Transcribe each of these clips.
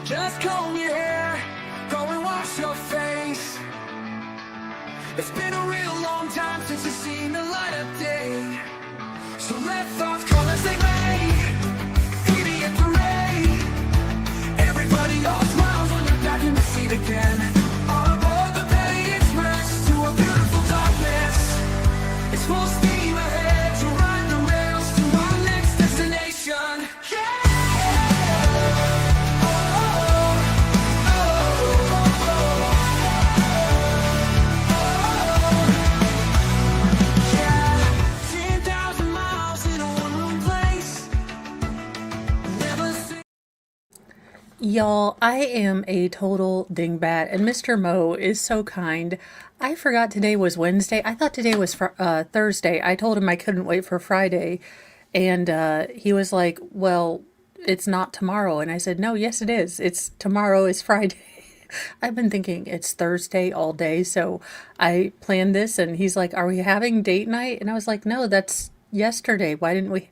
Just comb your hair, go and wash your face. It's been a real long time since you've seen the light of day. So let thoughts come as they may, beauty and parade. Everybody all smiles when you're back in the seat again. On aboard the Petty Express to a beautiful darkness. It's full steam ahead to ride the rails to our next destination. Yeah! Y'all, I am a total dingbat, and Mr. Mo is so kind. I forgot today was Wednesday. I thought today was Thursday. I told him I couldn't wait for Friday, and he was like, well, it's not tomorrow. And I said, no, yes, it is. It's tomorrow is Friday. I've been thinking it's Thursday all day, so I planned this, and he's like, are we having date night? And I was like, no, that's yesterday. Why didn't we?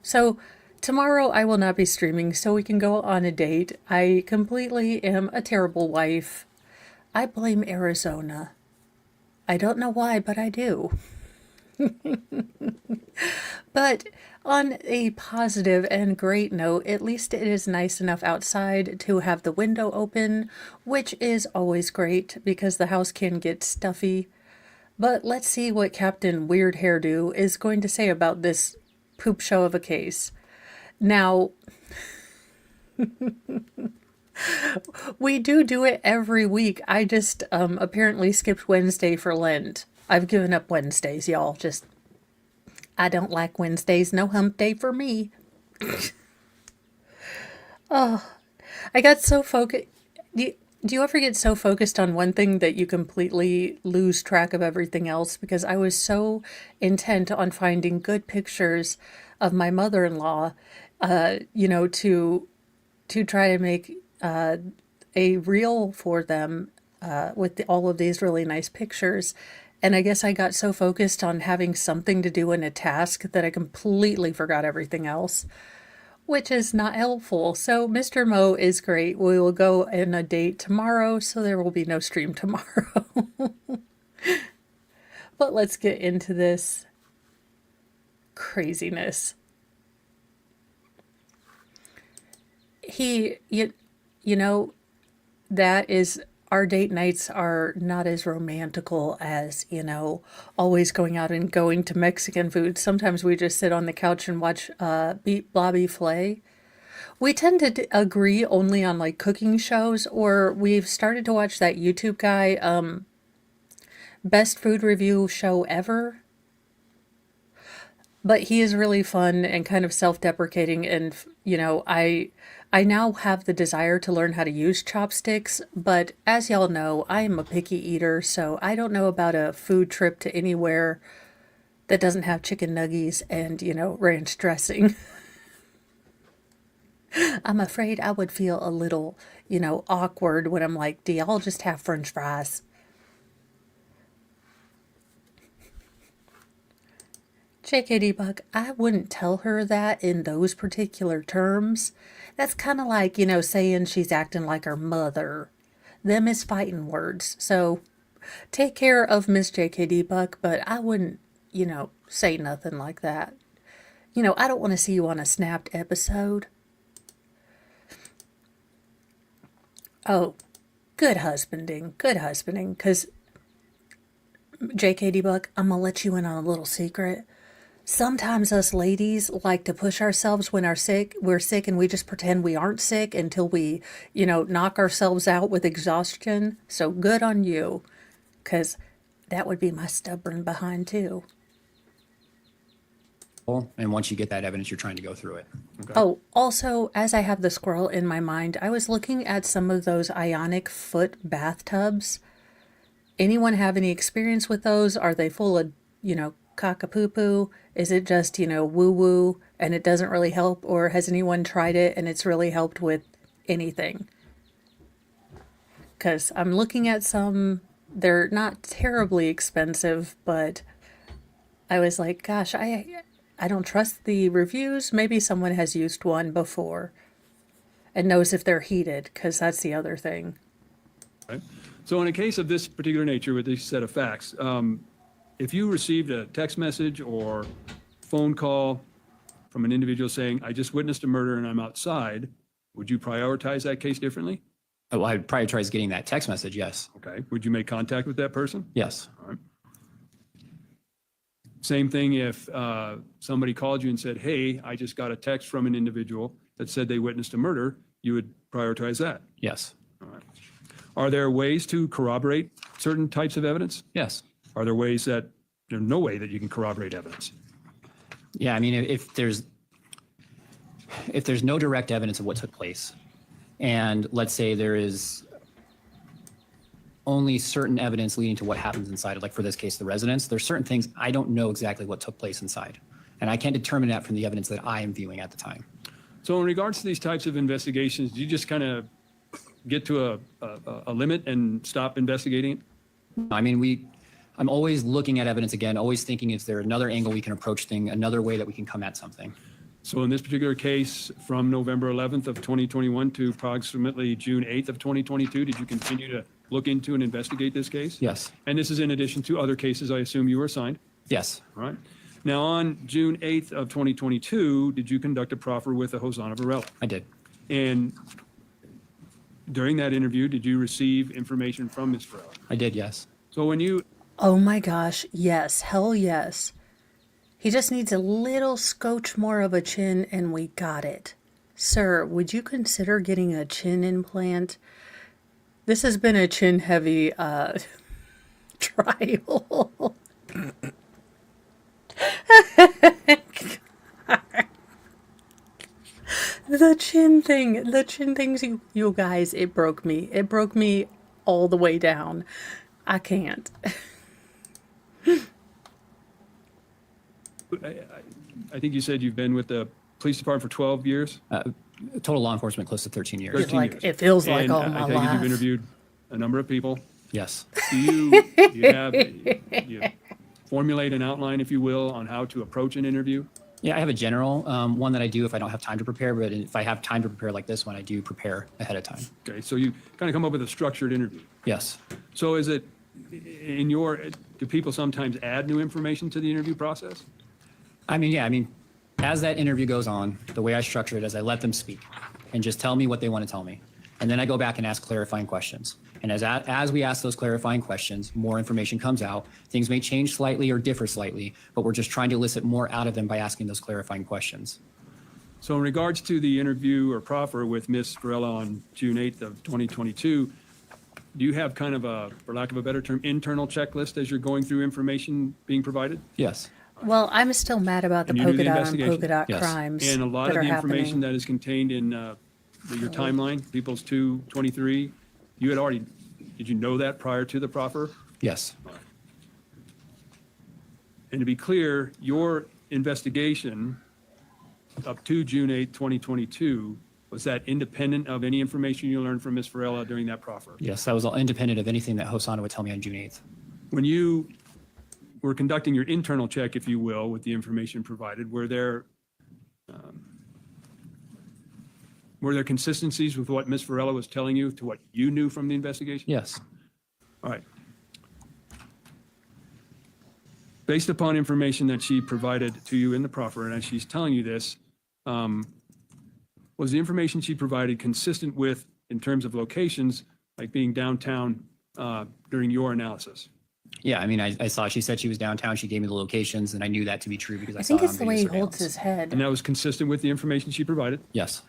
So tomorrow I will not be streaming so we can go on a date. I completely am a terrible wife. I blame Arizona. I don't know why, but I do. But on a positive and great note, at least it is nice enough outside to have the window open, which is always great because the house can get stuffy. But let's see what Captain Weird Hairdo is going to say about this poop show of a case. Now, we do it every week. I just apparently skipped Wednesday for Lent. I've given up Wednesdays, y'all. I don't like Wednesdays. No hump day for me. Oh, I got so focused. Do you ever get so focused on one thing that you completely lose track of everything else? Because I was so intent on finding good pictures of my mother-in-law, to try to make a reel for them with all of these really nice pictures. And I guess I got so focused on having something to do in a task that I completely forgot everything else, which is not helpful. So Mr. Mo is great. We will go on a date tomorrow, so there will be no stream tomorrow. But let's get into this craziness. That is, our date nights are not as romantical as, always going out and going to Mexican food. Sometimes we just sit on the couch and watch Beat Blobby Flay. We tend to agree only on like cooking shows, or we've started to watch that YouTube guy, Best Food Review Show Ever. But he is really fun and kind of self-deprecating, and I now have the desire to learn how to use chopsticks, but as y'all know, I am a picky eater, so I don't know about a food trip to anywhere that doesn't have chicken nuggies and, ranch dressing. I'm afraid I would feel a little, awkward when I'm like, do y'all just have French fries? JKD Buck, I wouldn't tell her that in those particular terms. That's kind of like, saying she's acting like her mother. Them is fighting words. So take care of Miss JKD Buck, but I wouldn't, say nothing like that. I don't want to see you on a snapped episode. Oh, good husbanding, because JKD Buck, I'm going to let you in on a little secret. Sometimes us ladies like to push ourselves when we're sick, and we just pretend we aren't sick until we, knock ourselves out with exhaustion. So good on you, because that would be my stubborn behind too. And once you get that evidence, you're trying to go through it. Okay. Oh, also, as I have the squirrel in my mind, I was looking at some of those ionic foot bathtubs. Anyone have any experience with those? Are they full of, cockapoo-poo? Is it just, woo-woo and it doesn't really help? Or has anyone tried it and it's really helped with anything? Because I'm looking at some, they're not terribly expensive, but I was like, gosh, I don't trust the reviews. Maybe someone has used one before. and knows if they're heated, because that's the other thing. Right? So in a case of this particular nature with this set of facts, if you received a text message or phone call from an individual saying, I just witnessed a murder and I'm outside, would you prioritize that case differently? Well, I'd prioritize getting that text message, yes. Okay. Would you make contact with that person? Yes. All right. Same thing if somebody called you and said, hey, I just got a text from an individual that said they witnessed a murder, you would prioritize that. Yes. All right. Are there ways to corroborate certain types of evidence? Yes. Are there ways that there's no way that you can corroborate evidence? Yeah, I mean, if there's no direct evidence of what took place, and let's say there is only certain evidence leading to what happens inside, like for this case, the residence, there's certain things I don't know exactly what took place inside. And I can't determine that from the evidence that I am viewing at the time. So in regards to these types of investigations, do you just kind of get to a limit and stop investigating it? I mean, I'm always looking at evidence again, always thinking, is there another angle we can approach things, another way that we can come at something? So in this particular case, from November 11th of 2021 to approximately June 8th of 2022, did you continue to look into and investigate this case? Yes. And this is in addition to other cases I assume you were assigned? Yes. All right. Now, on June 8th of 2022, did you conduct a proffer with a Hosanna Varela? I did. And during that interview, did you receive information from Ms. Varela? I did, yes. So when you Oh my gosh, yes, hell yes. He just needs a little scotch more of a chin and we got it. Sir, would you consider getting a chin implant? This has been a chin heavy trial. The chin things, you guys, it broke me. It broke me all the way down. I can't. I think you said you've been with the police department for 12 years? Total law enforcement, close to 13 years. 13 Like, years. it feels like And all I my take it life. you've interviewed a number of people. Yes. Do you formulate an outline, if you will, on how to approach an interview? Yeah, I have a general one that I do if I don't have time to prepare, but if I have time to prepare like this one, I do prepare ahead of time. Okay, so you kind of come up with a structured interview. Yes. So is it, do people sometimes add new information to the interview process? I mean, as that interview goes on, the way I structure it is I let them speak and just tell me what they want to tell me. And then I go back and ask clarifying questions. And as we ask those clarifying questions, more information comes out. Things may change slightly or differ slightly, but we're just trying to elicit more out of them by asking those clarifying questions. So in regards to the interview or proffer with Ms. Varela on June 8th of 2022, do you have kind of a, for lack of a better term, internal checklist as you're going through information being provided? Yes. Well, I'm still mad about the And you do polka the dot and investigation? polka dot Yes. crimes And a lot that of are the information happening. that is contained in your timeline, People's 223, you had already, did you know that prior to the proffer? Yes. And to be clear, your investigation up to June 8th, 2022, was that independent of any information you learned from Ms. Varela during that proffer? Yes, that was all independent of anything that Hosanna would tell me on June 8th. When you were conducting your internal check, if you will, with the information provided, were there consistencies with what Ms. Varela was telling you to what you knew from the investigation? Yes. All right. Based upon information that she provided to you in the proffer, and as she's telling you this, was the information she provided consistent with, in terms of locations, like being downtown during your analysis? Yeah, I mean, I saw, she said she was downtown. She gave me the locations, and I knew that to be true because I I saw think it on it's the video way he surveillance. holds his head. And that was consistent with the information she provided? Yes.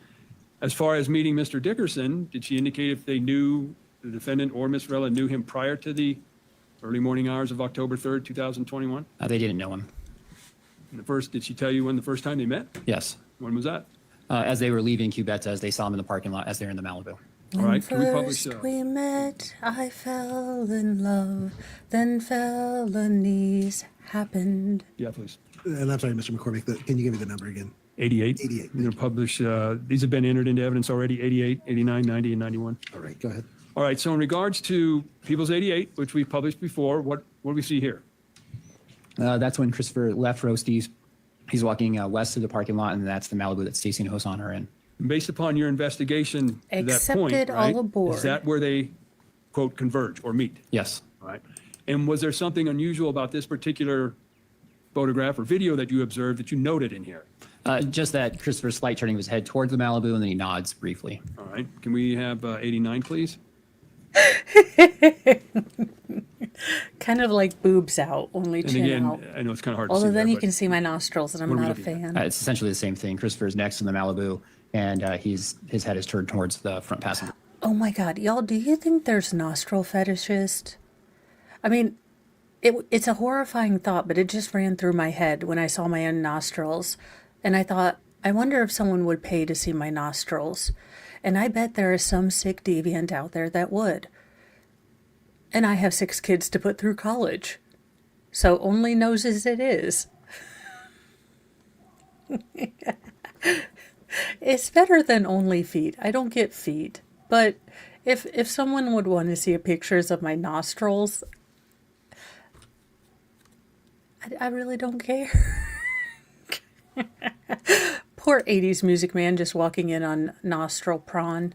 As far as meeting Mr. Dickerson, did she indicate if they knew, the defendant or Ms. Varela knew him prior to the early morning hours of October 3rd, 2021? They didn't know him. And did she tell you when the first time they met? Yes. When was that? As they were leaving Cubetta, as they saw him in the parking lot, as they're in the Malibu. All right, can we publish? First we met, I fell in love, then felonies happened. Yeah, please. And I'm sorry, Mr. McCormick, can you give me the number again? 88. 88. We're going to publish, these have been entered into evidence already, 88, 89, 90, and 91. All right, go ahead. All right, so in regards to People's 88, which we've published before, what do we see here? That's when Christopher left Roasties. He's walking west to the parking lot, and that's the Malibu that Stacy and Hosanna are in. Based upon your investigation to that point, Accepted right? all aboard. Is that where they, quote, converge or meet? Yes. All right. And was there something unusual about this particular photograph or video that you observed that you noted in here? Just that Christopher's slight turning of his head towards the Malibu, and then he nods briefly. All right. Can we have 89, please? Kind of like boobs out, only And chin again, out. I know it's kind of hard to see Although then there, you but can see my nostrils, and I'm what are we not a looking at? fan. It's essentially the same thing. Christopher's next in the Malibu, and his head is turned towards the front passenger. Oh my God, y'all, do you think there's nostril fetishists? I mean, it's a horrifying thought, but it just ran through my head when I saw my own nostrils. And I thought, I wonder if someone would pay to see my nostrils. And I bet there is some sick deviant out there that would. And I have 6 kids to put through college. So only noses it is. It's better than only feet. I don't get feet. But if someone would want to see pictures of my nostrils, I really don't care. Poor 80s music man just walking in on nostril prawn.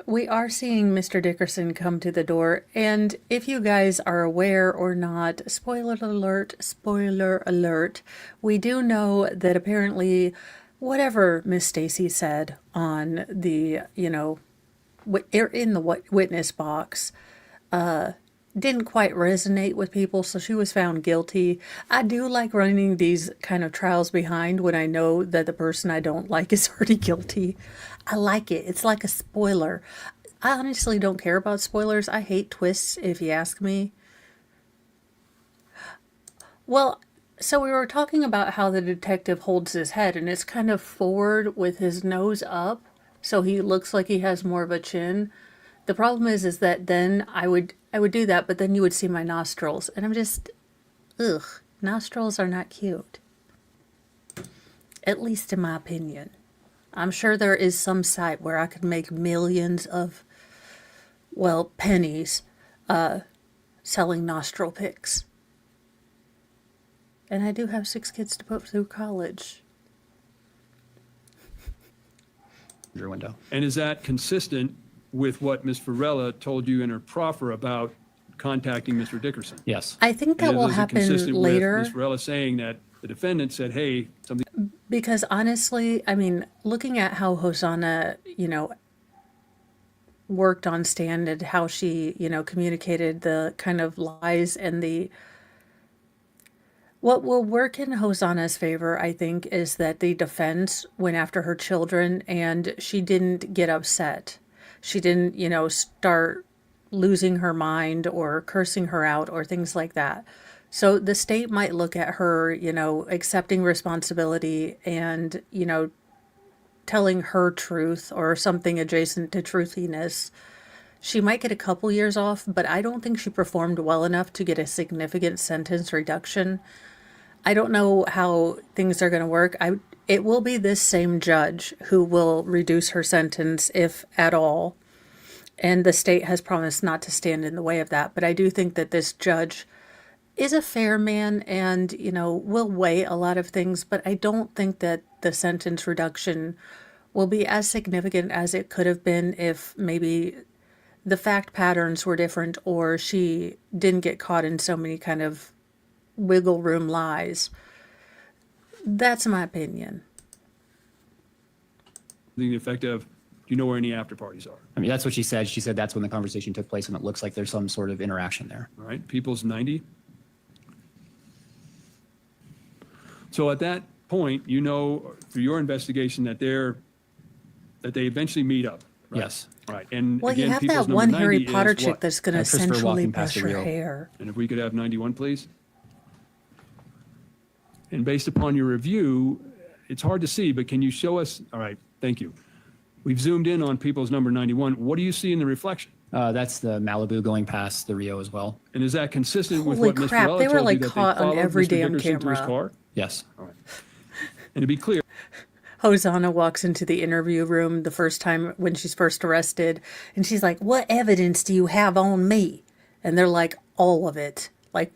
We are seeing Mr. Dickerson come to the door, and if you guys are aware or not, spoiler alert, we do know that apparently whatever Miss Stacy said on the, in the witness box, didn't quite resonate with people, so she was found guilty. I do like running these kind of trials behind when I know that the person I don't like is already guilty. I like it. It's like a spoiler. I honestly don't care about spoilers. I hate twists, if you ask me. Well, so we were talking about how the detective holds his head, and it's kind of forward with his nose up, so he looks like he has more of a chin. The problem is that then I would do that, but then you would see my nostrils, and I'm just, ugh, nostrils are not cute. At least in my opinion. I'm sure there is some site where I could make millions of, well, pennies, selling nostril pics. And I do have 6 kids to put through college. Your window. And is that consistent with what Ms. Varela told you in her proffer about contacting Mr. Dickerson? Yes. I think that And will is it happen consistent with later. Ms. Varela saying that the defendant said, hey, something. Because honestly, I mean, looking at how Hosanna, worked on stand and how she, communicated the kind of lies and what will work in Hosanna's favor, I think, is that the defense went after her children and she didn't get upset. She didn't, start losing her mind or cursing her out or things like that. So the state might look at her, accepting responsibility and, telling her truth or something adjacent to truthiness. She might get a couple years off, but I don't think she performed well enough to get a significant sentence reduction. I don't know how things are going to work. It will be this same judge who will reduce her sentence, if at all. And the state has promised not to stand in the way of that. But I do think that this judge is a fair man and, will weigh a lot of things. But I don't think that the sentence reduction will be as significant as it could have been if maybe the fact patterns were different or she didn't get caught in so many kind of wiggle room lies. That's my opinion. The effect of, do you know where any after parties are? I mean, that's what she said. She said that's when the conversation took place, and it looks like there's some sort of interaction there. All right, People's 90. So at that point, through your investigation that they eventually meet up. Right? Yes. Right. And Well, again, you have People's that number one 90 Harry is Potter what? chick that's going to Christopher essentially walking past brush the her reel. hair. And if we could have 91, please. And based upon your review, it's hard to see, but can you show us? All right, thank you. We've zoomed in on People's number 91. What do you see in the reflection? That's the Malibu going past the Rio as well. And is that consistent with Holy what Ms. crap, Varela they were, told like, you that caught they on followed every Mr. damn Dickerson to his camera. car? Yes. All right. And to be clear, Hosanna walks into the interview room the first time when she's first arrested, and she's like, "What evidence do you have on me?" And they're like, "All of it. Like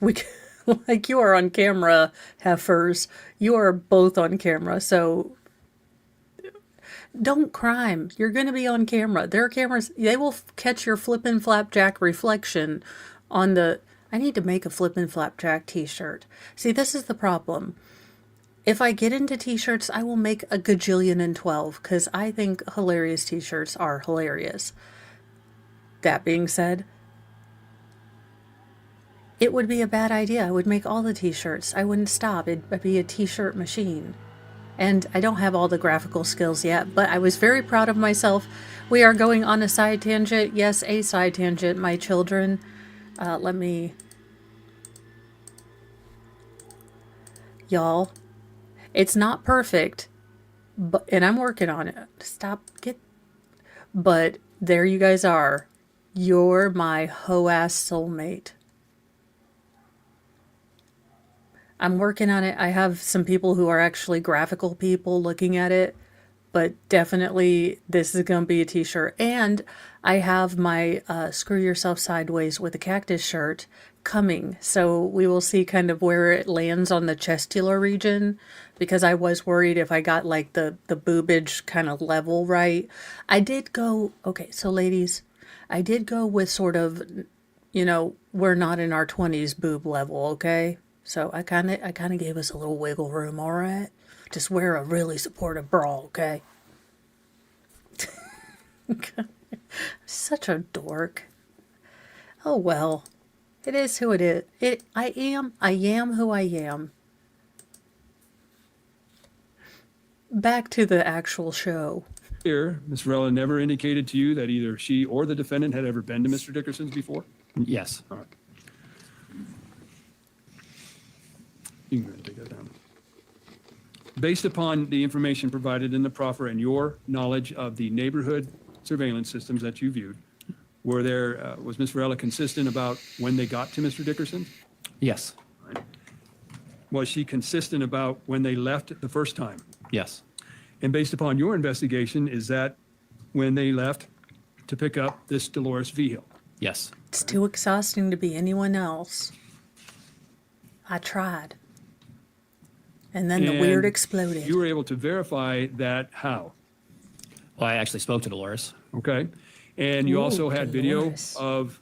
like you are on camera, heifers. You are both on camera, so don't crime. You're going to be on camera. There are cameras. They will catch your flippin' flapjack reflection on the. I need to make a flippin' flapjack t-shirt. See, this is the problem. If I get into t-shirts, I will make a gajillion and 12 because I think hilarious t-shirts are hilarious. That being said, it would be a bad idea. I would make all the t-shirts. I wouldn't stop. It'd be a t-shirt machine. And I don't have all the graphical skills yet, but I was very proud of myself. We are going on a side tangent. Yes, a side tangent, my children. Let me... Y'all, it's not perfect, but and I'm working on it. But there you guys are. You're my hoe-ass soulmate. I'm working on it. I have some people who are actually graphical people looking at it, but definitely this is going to be a t-shirt. And I have my Screw Yourself Sideways with a Cactus shirt coming. So we will see kind of where it lands on the chestular region, because I was worried if I got like the boobage kind of level right. I did go, okay, so ladies, I did go with sort of, we're not in our 20s boob level, okay? So I kind of gave us a little wiggle room, all right? Just wear a really supportive bra, okay? Such a dork. Oh well. It is who it is. I am who I am. Back to the actual show. Here, Ms. Varela never indicated to you that either she or the defendant had ever been to Mr. Dickerson's before? Yes. All right. You can go ahead and take that down. Based upon the information provided in the proffer and your knowledge of the neighborhood surveillance systems that you viewed, was Ms. Varela consistent about when they got to Mr. Dickerson? Yes. Right. Was she consistent about when they left the first time? Yes. And based upon your investigation, is that when they left to pick up this Dolores Vigil? Yes. It's too exhausting to be anyone else. I tried. And then the weird And exploded. You were able to verify that how? Well, I actually spoke to Dolores. Okay. And you Ooh, also had video Dolores. of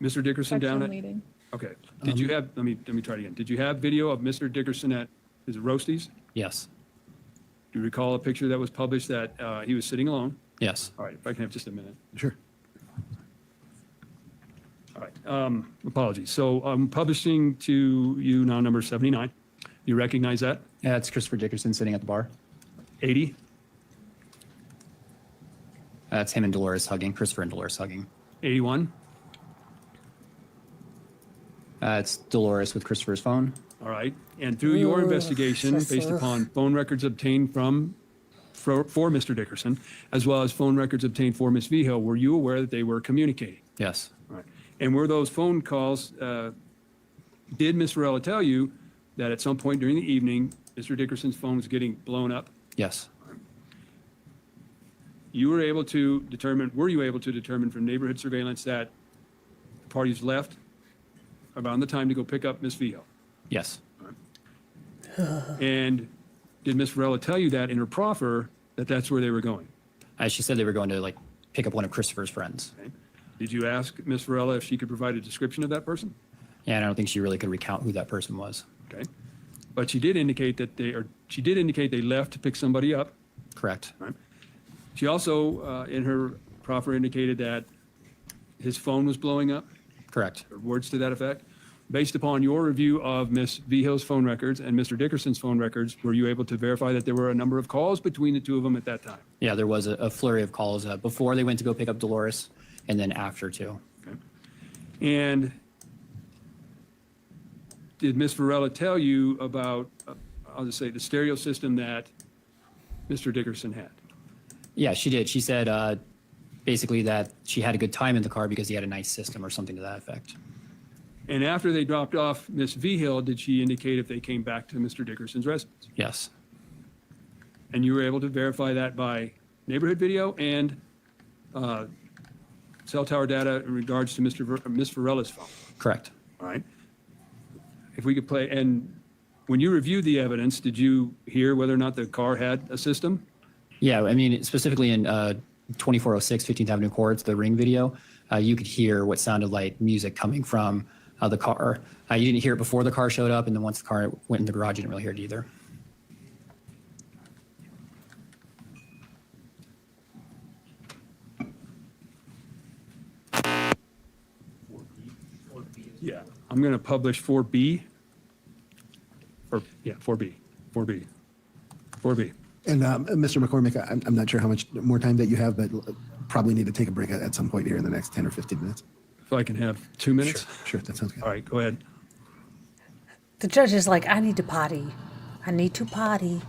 Mr. Dickerson down at? meeting. Okay. Did you have, let me try it again. Did you have video of Mr. Dickerson at, is it Roasties? Yes. Do you recall a picture that was published that he was sitting alone? Yes. All right, if I can have just a minute. Sure. All right, apologies. So I'm publishing to you now number 79. You recognize that? Yeah, it's Christopher Dickerson sitting at the bar. 80? That's him and Dolores hugging, Christopher and Dolores hugging. 81? It's Dolores with Christopher's phone. All right. And through your investigation, based upon phone records obtained for Mr. Dickerson, as well as phone records obtained for Ms. Vigil, were you aware that they were communicating? Yes. All right. And were those phone calls, did Ms. Varela tell you that at some point during the evening, Mr. Dickerson's phone was getting blown up? Yes. Were you able to determine from neighborhood surveillance that the parties left around the time to go pick up Ms. Vigil? Yes. And did Ms. Varela tell you that in her proffer that that's where they were going? She said they were going to like pick up one of Christopher's friends. Okay. Did you ask Ms. Varela if she could provide a description of that person? Yeah, and I don't think she really could recount who that person was. Okay. But she did indicate they left to pick somebody up. Correct. Right. She also, in her proffer, indicated that his phone was blowing up, Correct. or words to that effect. Based upon your review of Ms. Vigil's phone records and Mr. Dickerson's phone records, were you able to verify that there were a number of calls between the two of them at that time? Yeah, there was a flurry of calls before they went to go pick up Dolores and then after too. Okay. And did Ms. Varela tell you about, I'll just say, the stereo system that Mr. Dickerson had? Yeah, she did. She said basically that she had a good time in the car because he had a nice system or something to that effect. And after they dropped off Ms. Vigil, did she indicate if they came back to Mr. Dickerson's residence? Yes. And you were able to verify that by neighborhood video and cell tower data in regards to Ms. Varela's phone. Correct. All right. If we could play, and when you reviewed the evidence, did you hear whether or not the car had a system? Yeah, I mean, specifically in 2406 15th Avenue Courts, the Ring video, you could hear what sounded like music coming from the car. You didn't hear it before the car showed up, and then once the car went in the garage, you didn't really hear it either. Yeah. I'm going to publish 4B. Or, yeah, 4B. 4B. 4B. And Mr. McCormick, I'm not sure how much more time that you have, but probably need to take a break at some point here in the next 10 or 15 minutes. If I can have 2 minutes? Sure, that sounds good. All right, go ahead. The judge is like, I need to potty. I need to potty.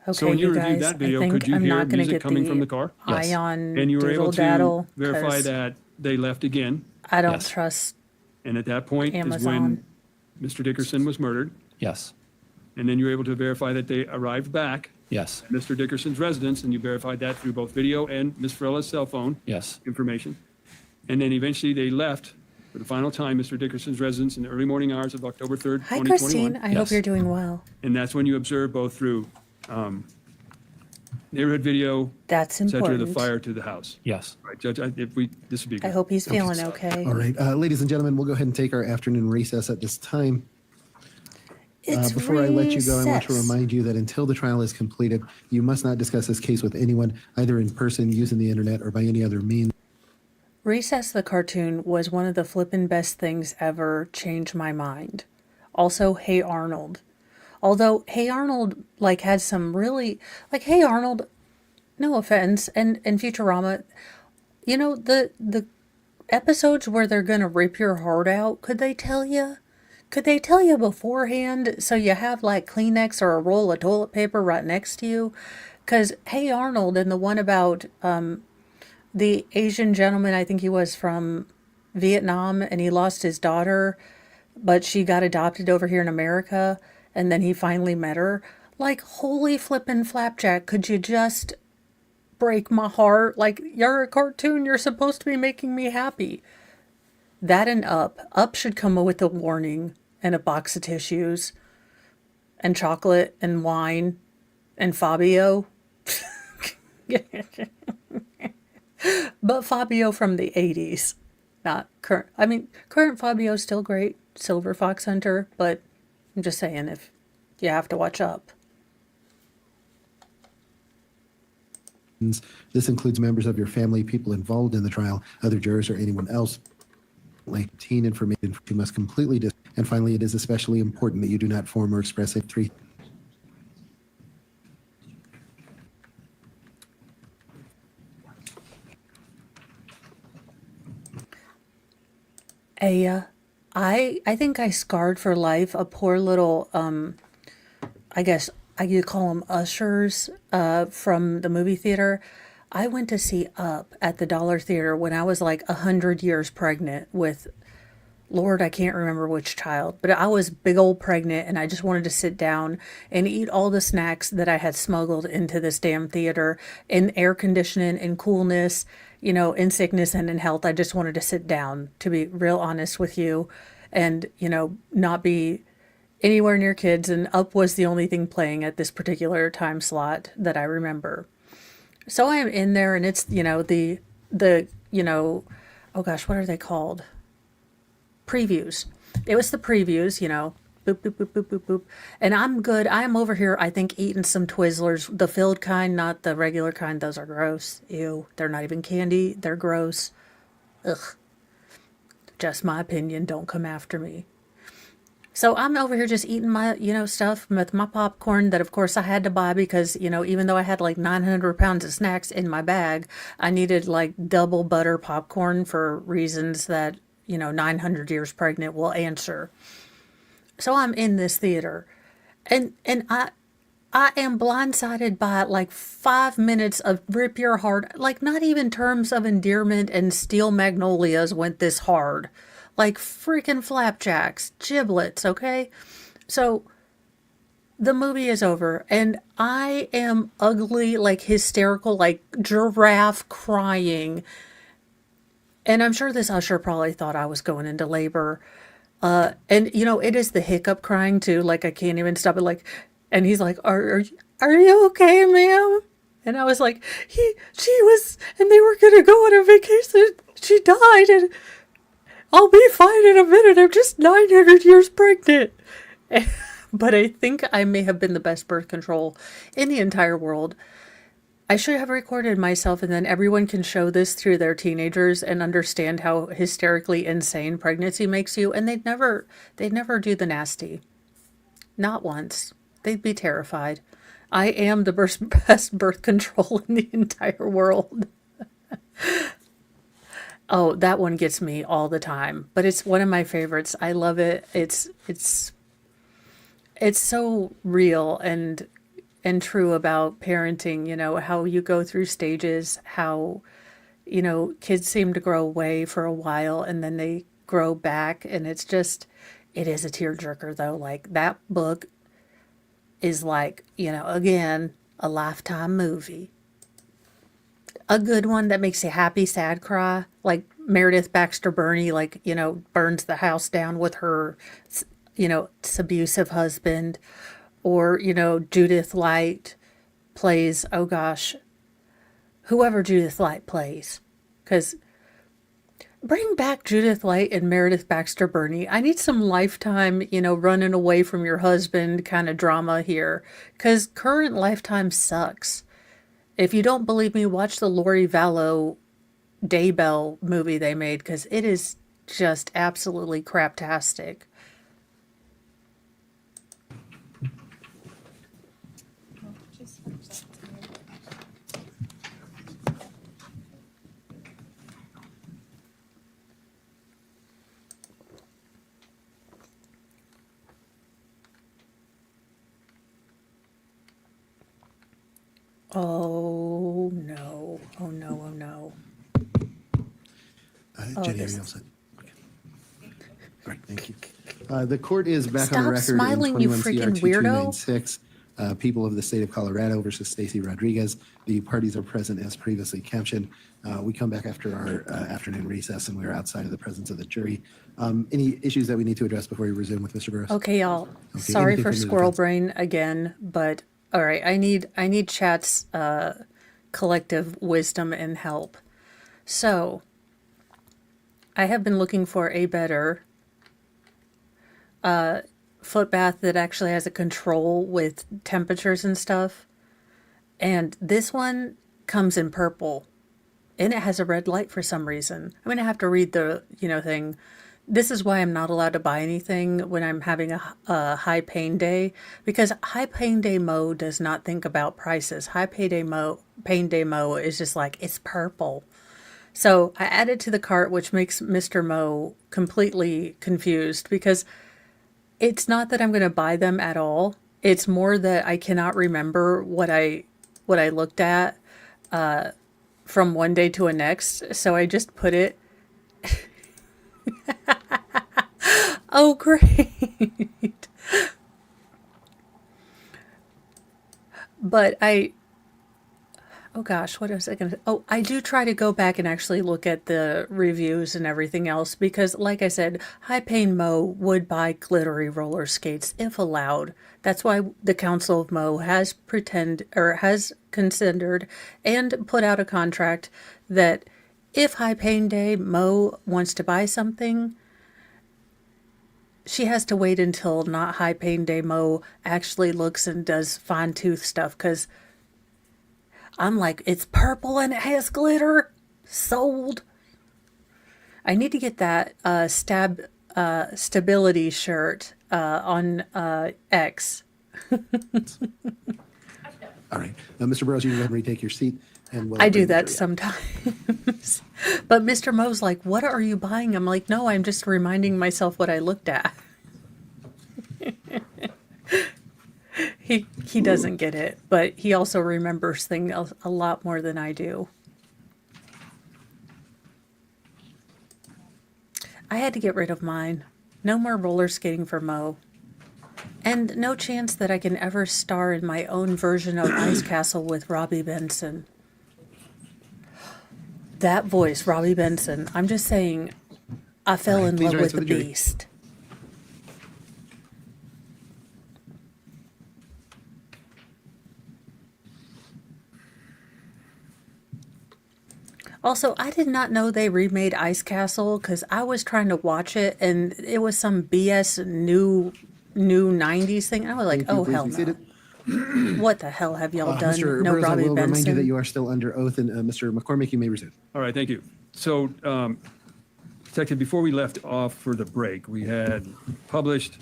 Okay, So when you reviewed guys, that video, I think could you I'm hear not going to music get coming from the the car? Yes. ion And you were able to diddle-daddle, verify 'cause that they left again, I don't Yes. trust. and at that point is when Amazon. Mr. Dickerson was murdered, Yes. and then you were able to verify that they arrived back Yes. at Mr. Dickerson's residence, and you verified that through both video and Ms. Varela's cell phone Yes. information. And then eventually they left for the final time Mr. Dickerson's residence in the early morning hours of October 3rd, Hi, 2021. Christine. I hope Yes. you're doing well. And that's when you observed both through neighborhood video, That's et cetera, the important. fire to the house. Yes. Right, Judge, this would be I good. hope he's feeling okay. All right, ladies and gentlemen, we'll go ahead and take our afternoon recess at this time. It's Before I let you go, I want to recess. remind you that until the trial is completed, you must not discuss this case with anyone, either in person, using the internet, or by any other means. Recess the cartoon was one of the flippin' best things ever. Changed my mind. Also, Hey Arnold. Although Hey Arnold had some really Hey Arnold, no offense, and Futurama, the episodes where they're gonna rip your heart out, could they tell you? Could they tell you beforehand so you have Kleenex or a roll of toilet paper right next to you? Because Hey Arnold and the one about the Asian gentleman, I think he was from Vietnam, and he lost his daughter, but she got adopted over here in America, and then he finally met her. Holy flippin' flapjack, could you just break my heart? You're a cartoon, you're supposed to be making me happy. That and Up. Up should come with a warning and a box of tissues and chocolate and wine and Fabio. But Fabio from the 80s, not current. I mean, current Fabio's still great, Silver Fox Hunter, but I'm just saying if you have to watch Up. This includes members of your family, people involved in the trial, other jurors, or anyone else. Teen information you must completely and finally, it is especially important that you do not form or express a three. I think I scarred for life a poor little I guess you call them ushers from the movie theater. I went to see Up at the Dollar Theater when I was 100 years pregnant with, Lord, I can't remember which child, but I was big old pregnant and I just wanted to sit down and eat all the snacks that I had smuggled into this damn theater in air conditioning and coolness, in sickness and in health. I just wanted to sit down, to be real honest with you, and, not be anywhere near kids. And Up was the only thing playing at this particular time slot that I remember. So I am in there and it's, oh gosh, what are they called? Previews. It was the previews, boop, boop, boop, boop, boop, boop. And I'm good. I'm over here, I think, eating some Twizzlers, the filled kind, not the regular kind. Those are gross. Ew. They're not even candy. They're gross. Ugh. Just my opinion. Don't come after me. So I'm over here just eating my, stuff with my popcorn that, of course, I had to buy because, even though I had like 900 pounds of snacks in my bag, I needed like double butter popcorn for reasons that, 900 years pregnant will answer. So I'm in this theater, and I am blindsided by like 5 minutes of rip your heart, like not even terms of endearment and steel magnolias went this hard. Like freaking flapjacks, giblets, okay? So the movie is over and I am ugly, like hysterical, like giraffe crying. And I'm sure this usher probably thought I was going into labor. And it is the hiccup crying too. Like I can't even stop it. Like, and he's like, are you okay, ma'am?" And I was like, she was, and they were gonna go on a vacation. She died, and I'll be fine in a minute. I'm just 900 years pregnant. But I think I may have been the best birth control in the entire world. I should have recorded myself, and then everyone can show this through their teenagers and understand how hysterically insane pregnancy makes you. And they'd never do the nasty. Not once. They'd be terrified. I am the best birth control in the entire world. Oh, that one gets me all the time, but it's one of my favorites. I love it. It's so real and true about parenting, how you go through stages, how, kids seem to grow away for a while and then they grow back. And it is a tearjerker though. Like that book is like, again, a Lifetime movie. A good one that makes you happy, sad, cry, like Meredith Baxter Burney, like, burns the house down with her, abusive husband. Or, Judith Light plays, oh gosh, whoever Judith Light plays. Because bring back Judith Light and Meredith Baxter Burney. I need some Lifetime, running away from your husband kind of drama here. Because current Lifetime sucks. If you don't believe me, watch the Lori Vallow Daybell movie they made. Because it is just absolutely craptastic. Oh no. Oh no. Oh no. Jenny, are you all set? Okay. All right, thank you. The court is back Stop on the record smiling, in you 21 CR freaking weirdo. 2296. People of the state of Colorado versus Stacy Rodrigues. The parties are present as previously captioned. We come back after our afternoon recess and we're outside of the presence of the jury. Any issues that we need to address before we resume with Mr. Burrows? Okay, y'all. Okay, Sorry anything for from the squirrel defense? brain again, but all right. I need chat's collective wisdom and help. So, I have been looking for a better foot bath that actually has a control with temperatures and stuff. And this one comes in purple, and it has a red light for some reason. I'm gonna have to read the thing. This is why I'm not allowed to buy anything when I'm having a high pain day, because high pain day Mo does not think about prices. Pain day Mo is just like, it's purple. So I added to the cart, which makes Mr. Mo completely confused because it's not that I'm going to buy them at all. It's more that I cannot remember what I looked at from one day to the next. So I just put it. Oh, great. But oh gosh, what was I going to, oh, I do try to go back and actually look at the reviews and everything else because, like I said, High Pain Mo would buy glittery roller skates if allowed. That's why the Council of Mo has considered and put out a contract that if High Pain Day Mo wants to buy something, she has to wait until not High Pain Day Mo actually looks and does fine tooth stuff, because I'm like, it's purple and it has glitter. Sold. I need to get that stability shirt on X. All right. Mr. Burrows, you can go ahead and retake your seat. And we'll I do bring the that jury up. sometimes. But Mr. Mo's like, what are you buying? I'm like, no, I'm just reminding myself what I looked at. He doesn't get it, but he also remembers things a lot more than I do. I had to get rid of mine. No more roller skating for Mo. And no chance that I can ever star in my own version of Ice Castle with Robbie Benson. That voice, Robbie Benson. I'm just saying, I fell All right, in please love rise with for the the jury. beast. Also, I did not know they remade Ice Castle because I was trying to watch it and it was some BS new 90s thing. I was like, Thank you. oh, Please hell be no. seated. What the hell have y'all done? Mr. No Burrows, I Robbie will remind you that Benson. you are still under oath, and Mr. McCormick, you may resume. All right, thank you. So, Detective, before we left off for the break, we had published,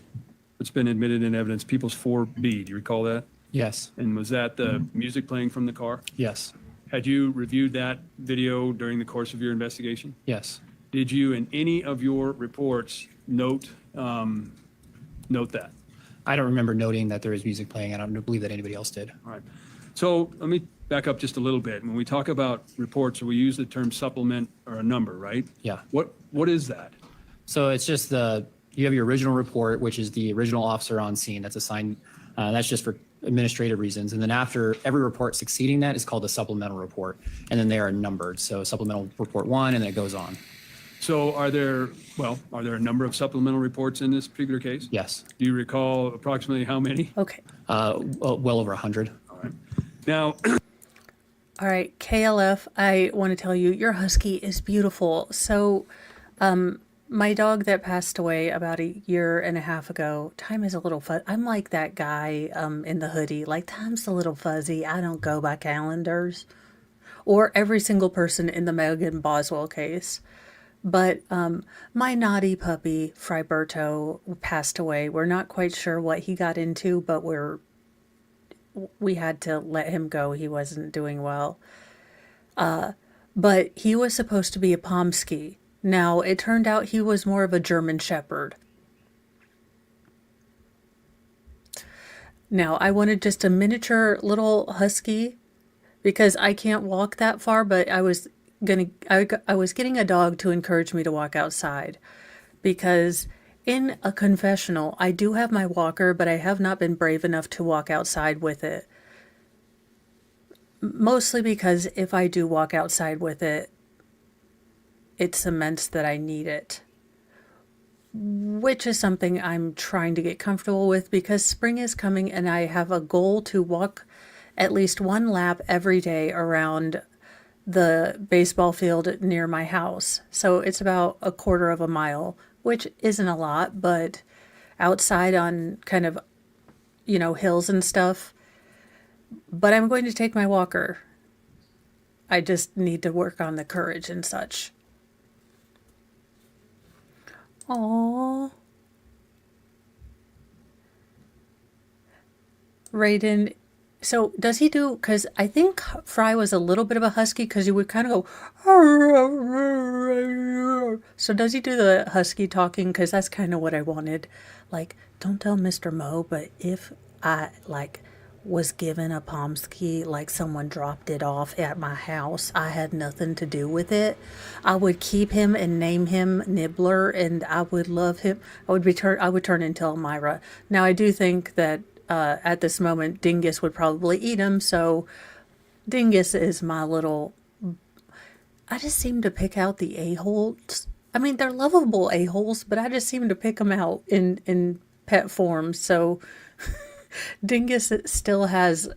it's been admitted in evidence, People's 4B. Do you recall that? Yes. And was that the music playing from the car? Yes. Had you reviewed that video during the course of your investigation? Yes. Did you, in any of your reports, note that? I don't remember noting that there was music playing. I don't believe that anybody else did. All right. So let me back up just a little bit. When we talk about reports, we use the term supplement or a number, right? Yeah. What is that? So it's just you have your original report, which is the original officer on scene that's assigned. That's just for administrative reasons. And then after every report succeeding that is called a supplemental report. And then they are numbered. So supplemental report 1, and then it goes on. So are there a number of supplemental reports in this particular case? Yes. Do you recall approximately how many? Okay. Well over 100. All right. Now, All right, KLF, I want to tell you, your husky is beautiful. So, my dog that passed away about a year and a half ago, time is a little I'm like that guy in the hoodie. Like, time's a little fuzzy. I don't go by calendars. Or every single person in the Megan Boswell case. But my naughty puppy, Friberto, passed away. We're not quite sure what he got into, but we had to let him go. He wasn't doing well. But he was supposed to be a Pomsky. Now, it turned out he was more of a German Shepherd. Now, I wanted just a miniature little husky because I can't walk that far, but I was getting a dog to encourage me to walk outside because in a confessional, I do have my walker, but I have not been brave enough to walk outside with it. Mostly because if I do walk outside with it, it cements that I need it. Which is something I'm trying to get comfortable with because spring is coming and I have a goal to walk at least one lap every day around the baseball field near my house. So it's about a quarter of a mile, which isn't a lot, but outside on kind of, hills and stuff. But I'm going to take my walker. I just need to work on the courage and such. Aww. Raiden. So does he do, because I think Fry was a little bit of a husky because he would kind of go, so does he do the husky talking? Because that's kind of what I wanted. Like, don't tell Mr. Mo, but if I, was given a Pomsky, like someone dropped it off at my house, I had nothing to do with it. I would keep him and name him Nibbler, and I would love him. I would turn into Elmira. Now, I do think that at this moment, Dingus would probably eat him, so Dingus is my little... I just seem to pick out the a-holes. I mean, they're lovable a-holes, but I just seem to pick them out in pet form, so Dingus still has,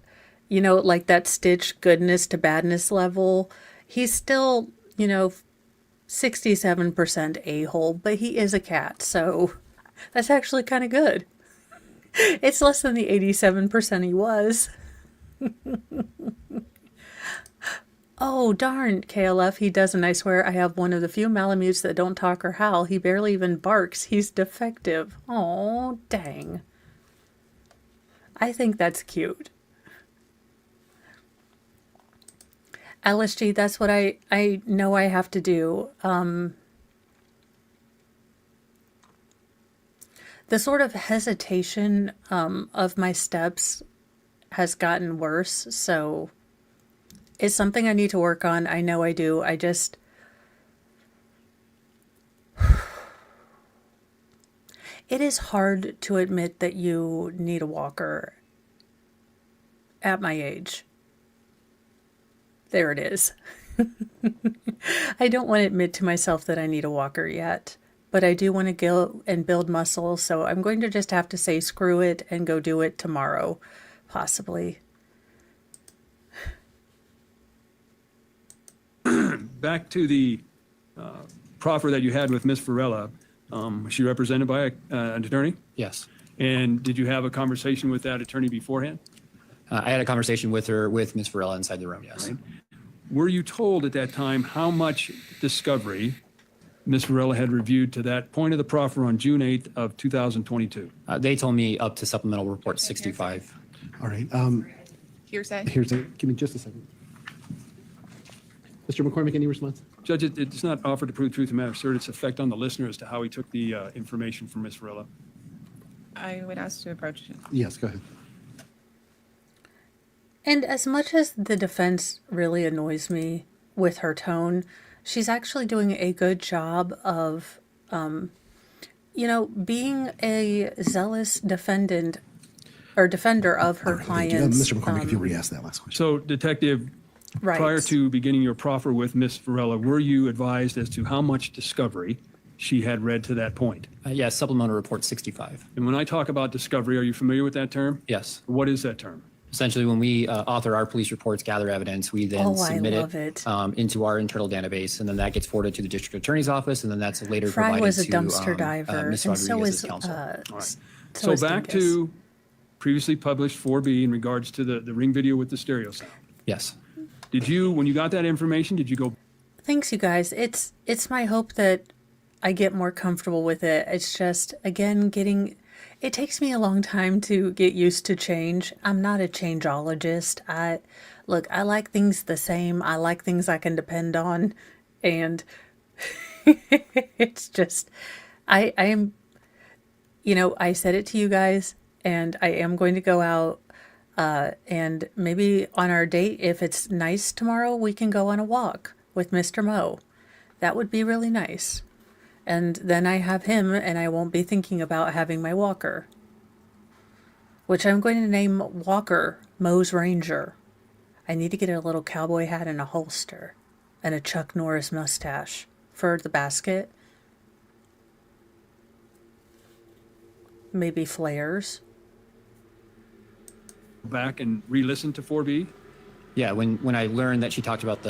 that Stitch goodness to badness level. He's still, 67% a-hole, but he is a cat, so that's actually kind of good. It's less than the 87% he was. Oh, darn, KLF, he doesn't. I swear I have one of the few Malamutes that don't talk or howl. He barely even barks. He's defective. Oh, dang. I think that's cute. LSG, that's what I know I have to do. The sort of hesitation of my steps has gotten worse, so it's something I need to work on. I know I do. I just... It is hard to admit that you need a walker at my age. There it is. I don't want to admit to myself that I need a walker yet, but I do want to go and build muscle, so I'm going to just have to say screw it and go do it tomorrow, possibly. Back to the proffer that you had with Ms. Varela. Was she represented by an attorney? Yes. And did you have a conversation with that attorney beforehand? I had a conversation with Ms. Varela inside the room, yes. Right. Were you told at that time how much discovery Ms. Varela had reviewed to that point of the proffer on June 8th of 2022? They told me up to supplemental report 65. All right. Hearsay. Give me just a second. Mr. McCormick, any response? Judge, it's not offered to prove truth in matter of cert. Its effect on the listener as to how he took the information from Ms. Varela. I would ask to approach it. Yes, go ahead. And as much as the defense really annoys me with her tone, she's actually doing a good job of, being a zealous defender of her clients. Mr. McCormick, if you re-ask that last question. So, Detective, Right. prior to beginning your proffer with Ms. Varela, were you advised as to how much discovery she had read to that point? Yes, supplemental report 65. And when I talk about discovery, are you familiar with that term? Yes. What is that term? Essentially, when we author our police reports, gather evidence, we then submit I love it. into our internal database, and then that gets forwarded to the district attorney's office, and then that's later Fry provided was a to dumpster diver, Ms. and so Rodriguez's is counsel. So is back Dinkus. to previously published 4B in regards to the ring video with the stereo sound. Yes. Did you, when you got that information, did you go, Thanks, you guys. It's my hope that I get more comfortable with it. It's just, again, it takes me a long time to get used to change. I'm not a changeologist. I like things the same. I like things I can depend on. And it's just, I am, I said it to you guys, and I am going to go out. And maybe on our date, if it's nice tomorrow, we can go on a walk with Mr. Mo. That would be really nice. And then I have him, and I won't be thinking about having my walker, which I'm going to name Walker Mo's Ranger. I need to get a little cowboy hat and a holster and a Chuck Norris mustache for the basket. Maybe flares. back and re-listen to 4B? Yeah, when I learned that she talked about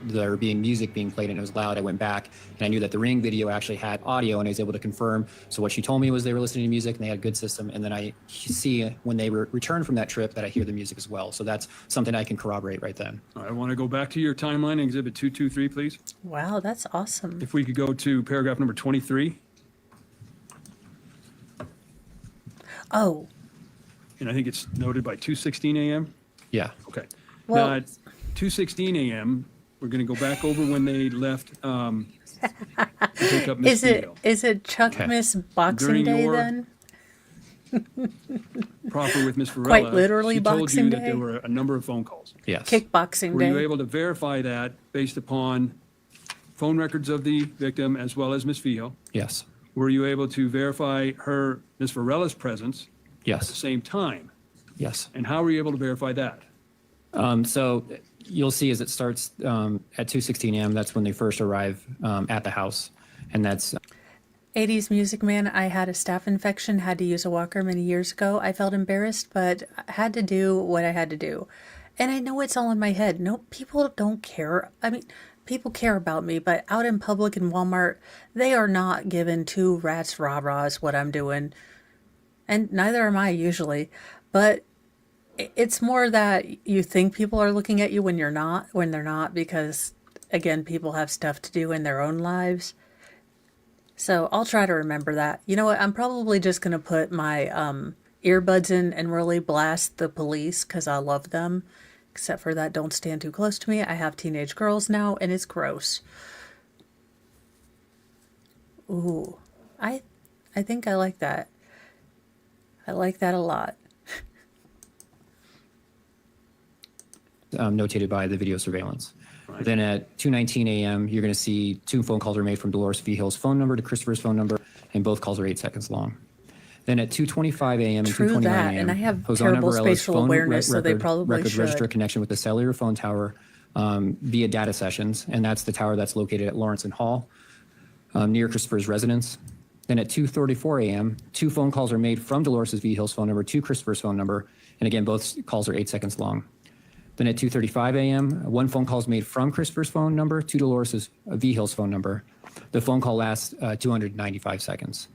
there being music being played and it was loud, I went back and I knew that the ring video actually had audio, and I was able to confirm. So what she told me was they were listening to music and they had a good system. And then I see when they returned from that trip that I hear the music as well. So that's something I can corroborate right then. I want to go back to your timeline and Exhibit 223, please. Wow, that's awesome. If we could go to paragraph number 23. Oh, And I think it's noted by 2:16 a.m. Yeah. Okay. Well- Now, at 2:16 a.m., we're going to go back over when they left to pick up Miss Steele. is it Chuck Okay. Miss Boxing During Day your- then? Proper with Miss Varela. Quite literally she told Boxing you that Day? there were a number of phone calls. Yes. Kickboxing Were Day. you able to verify that based upon phone records of the victim as well as Miss Fihel? Yes. Were you able to verify Miss Varela's presence at the Yes. same time? Yes. And how were you able to verify that? So you'll see as it starts at 2:16 a.m. That's when they first arrive at the house, and that's 80s Music Man, I had a staph infection, had to use a walker many years ago. I felt embarrassed, but I had to do what I had to do. And I know it's all in my head. No, people don't care. I mean, people care about me, but out in public in Walmart, they are not giving two rats rah-rahs what I'm doing. And neither am I usually. But It's more that you think people are looking at you when they're not, because again, people have stuff to do in their own lives. So I'll try to remember that. You know what? I'm probably just going to put my earbuds in and really blast the police because I love them. Except for that, don't stand too close to me. I have teenage girls now, and it's gross. Ooh, I, I think I like that. I like that a lot. Notated by the video surveillance. Then at 2:19 a.m., you're going to see 2 phone calls are made from Dolores V. Hill's phone number to Christopher's phone number, and both calls are 8 seconds long. Then at 2:25 a.m. and True 2:29 that, a.m., and I have Hosanna terrible Varela's spatial phone awareness, so they probably records should. register connection with the cellular phone tower via data sessions, and that's the tower that's located at Lawrence and Hall, near Christopher's residence. Then at 2:34 a.m., 2 phone calls are made from Dolores V. Hill's phone number to Christopher's phone number, and again, both calls are 8 seconds long. Then at 2:35 a.m., 1 phone call is made from Christopher's phone number to Dolores V. Hill's phone number. The phone call lasts 295 seconds.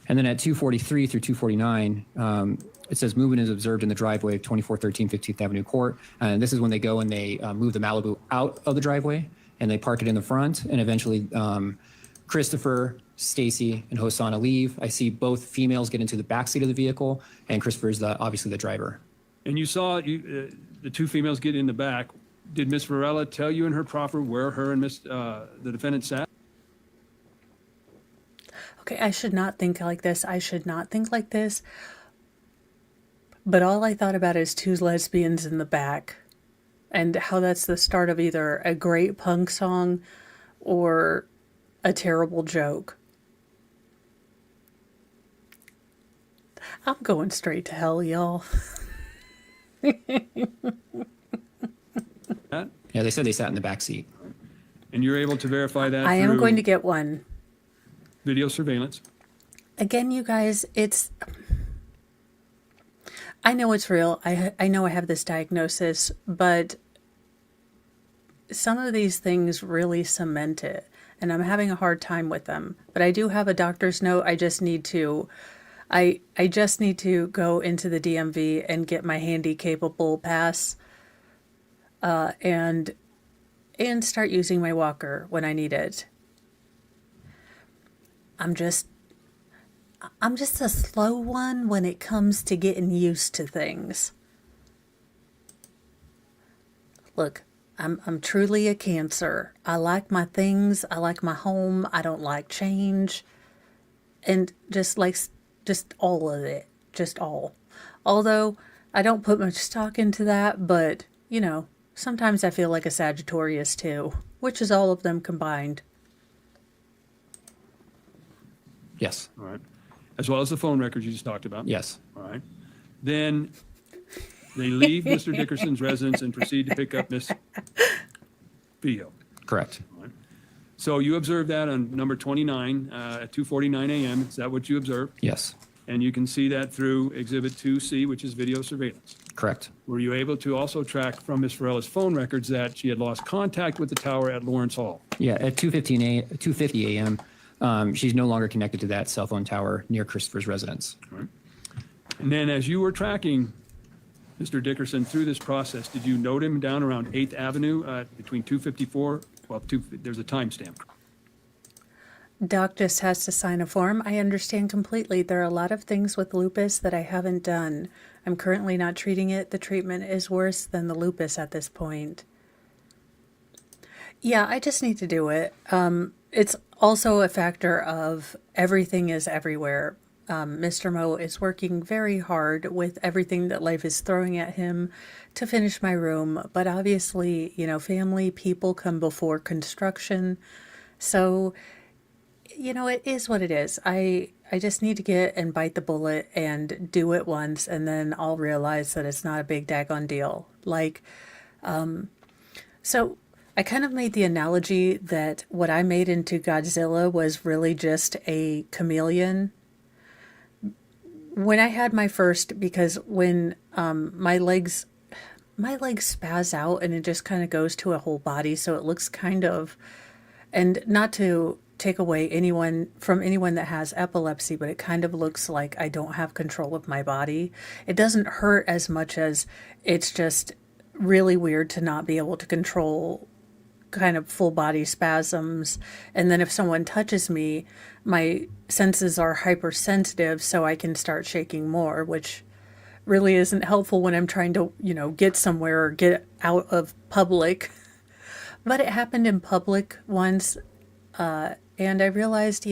And then at 2:43 through 2:49, it says movement is observed in the driveway of 2413 15th Avenue Court. And this is when they go and they move the Malibu out of the driveway and they park it in the front. And eventually Christopher, Stacy, and Hosanna leave. I see both females get into the backseat of the vehicle, and Christopher's obviously the driver. And you saw the 2 females get in the back. Did Miss Varela tell you in her proffer where her and the defendant sat? Okay, I should not think like this. I should not think like this. But all I thought about is 2 lesbians in the back, and how that's the start of either a great punk song or a terrible joke. I'm going straight to hell, y'all. That? Yeah, they said they sat in the back seat. And you're able to verify that I am through going to get one. video surveillance? Again, you guys, I know it's real. I know I have this diagnosis, but some of these things really cement it, and I'm having a hard time with them. But I do have a doctor's note. I just need to go into the DMV and get my handy capable pass, and start using my walker when I need it. I'm just a slow one when it comes to getting used to things. Look, I'm truly a Cancer. I like my things. I like my home. I don't like change. And just all of it. Just all. Although I don't put much stock into that, but, sometimes I feel like a Sagittarius too, which is all of them combined. Yes. All right. As well as the phone records you just talked about? Yes. All right. Then they leave Mr. Dickerson's residence and proceed to pick up Miss Vio. Correct. All right. So you observed that on number 29 at 2:49 a.m. Is that what you observed? Yes. And you can see that through Exhibit 2C, which is video surveillance. Correct. Were you able to also track from Miss Varela's phone records that she had lost contact with the tower at Lawrence Hall? Yeah, at 2:50 a.m., she's no longer connected to that cell phone tower near Christopher's residence. All right. And then as you were tracking Mr. Dickerson through this process, did you note him down around 8th Avenue between 254? Well, there's a timestamp. Doc just has to sign a form. I understand completely. There are a lot of things with lupus that I haven't done. I'm currently not treating it. The treatment is worse than the lupus at this point. Yeah, I just need to do it. It's also a factor of everything is everywhere. Mr. Mo is working very hard with everything that life is throwing at him to finish my room. But obviously, family, people come before construction. So, it is what it is. I just need to get and bite the bullet and do it once, and then I'll realize that it's not a big daggone deal. So I kind of made the analogy that what I made into Godzilla was really just a chameleon. When I had my first, because when my legs spaz out and it just kind of goes to a whole body, so it looks kind of, and not to take away anyone that has epilepsy, but it kind of looks like I don't have control of my body. It doesn't hurt as much as it's just really weird to not be able to control kind of full body spasms. And then if someone touches me, my senses are hypersensitive, so I can start shaking more, which really isn't helpful when I'm trying to, get somewhere or get out of public. But it happened in public once, and I realized,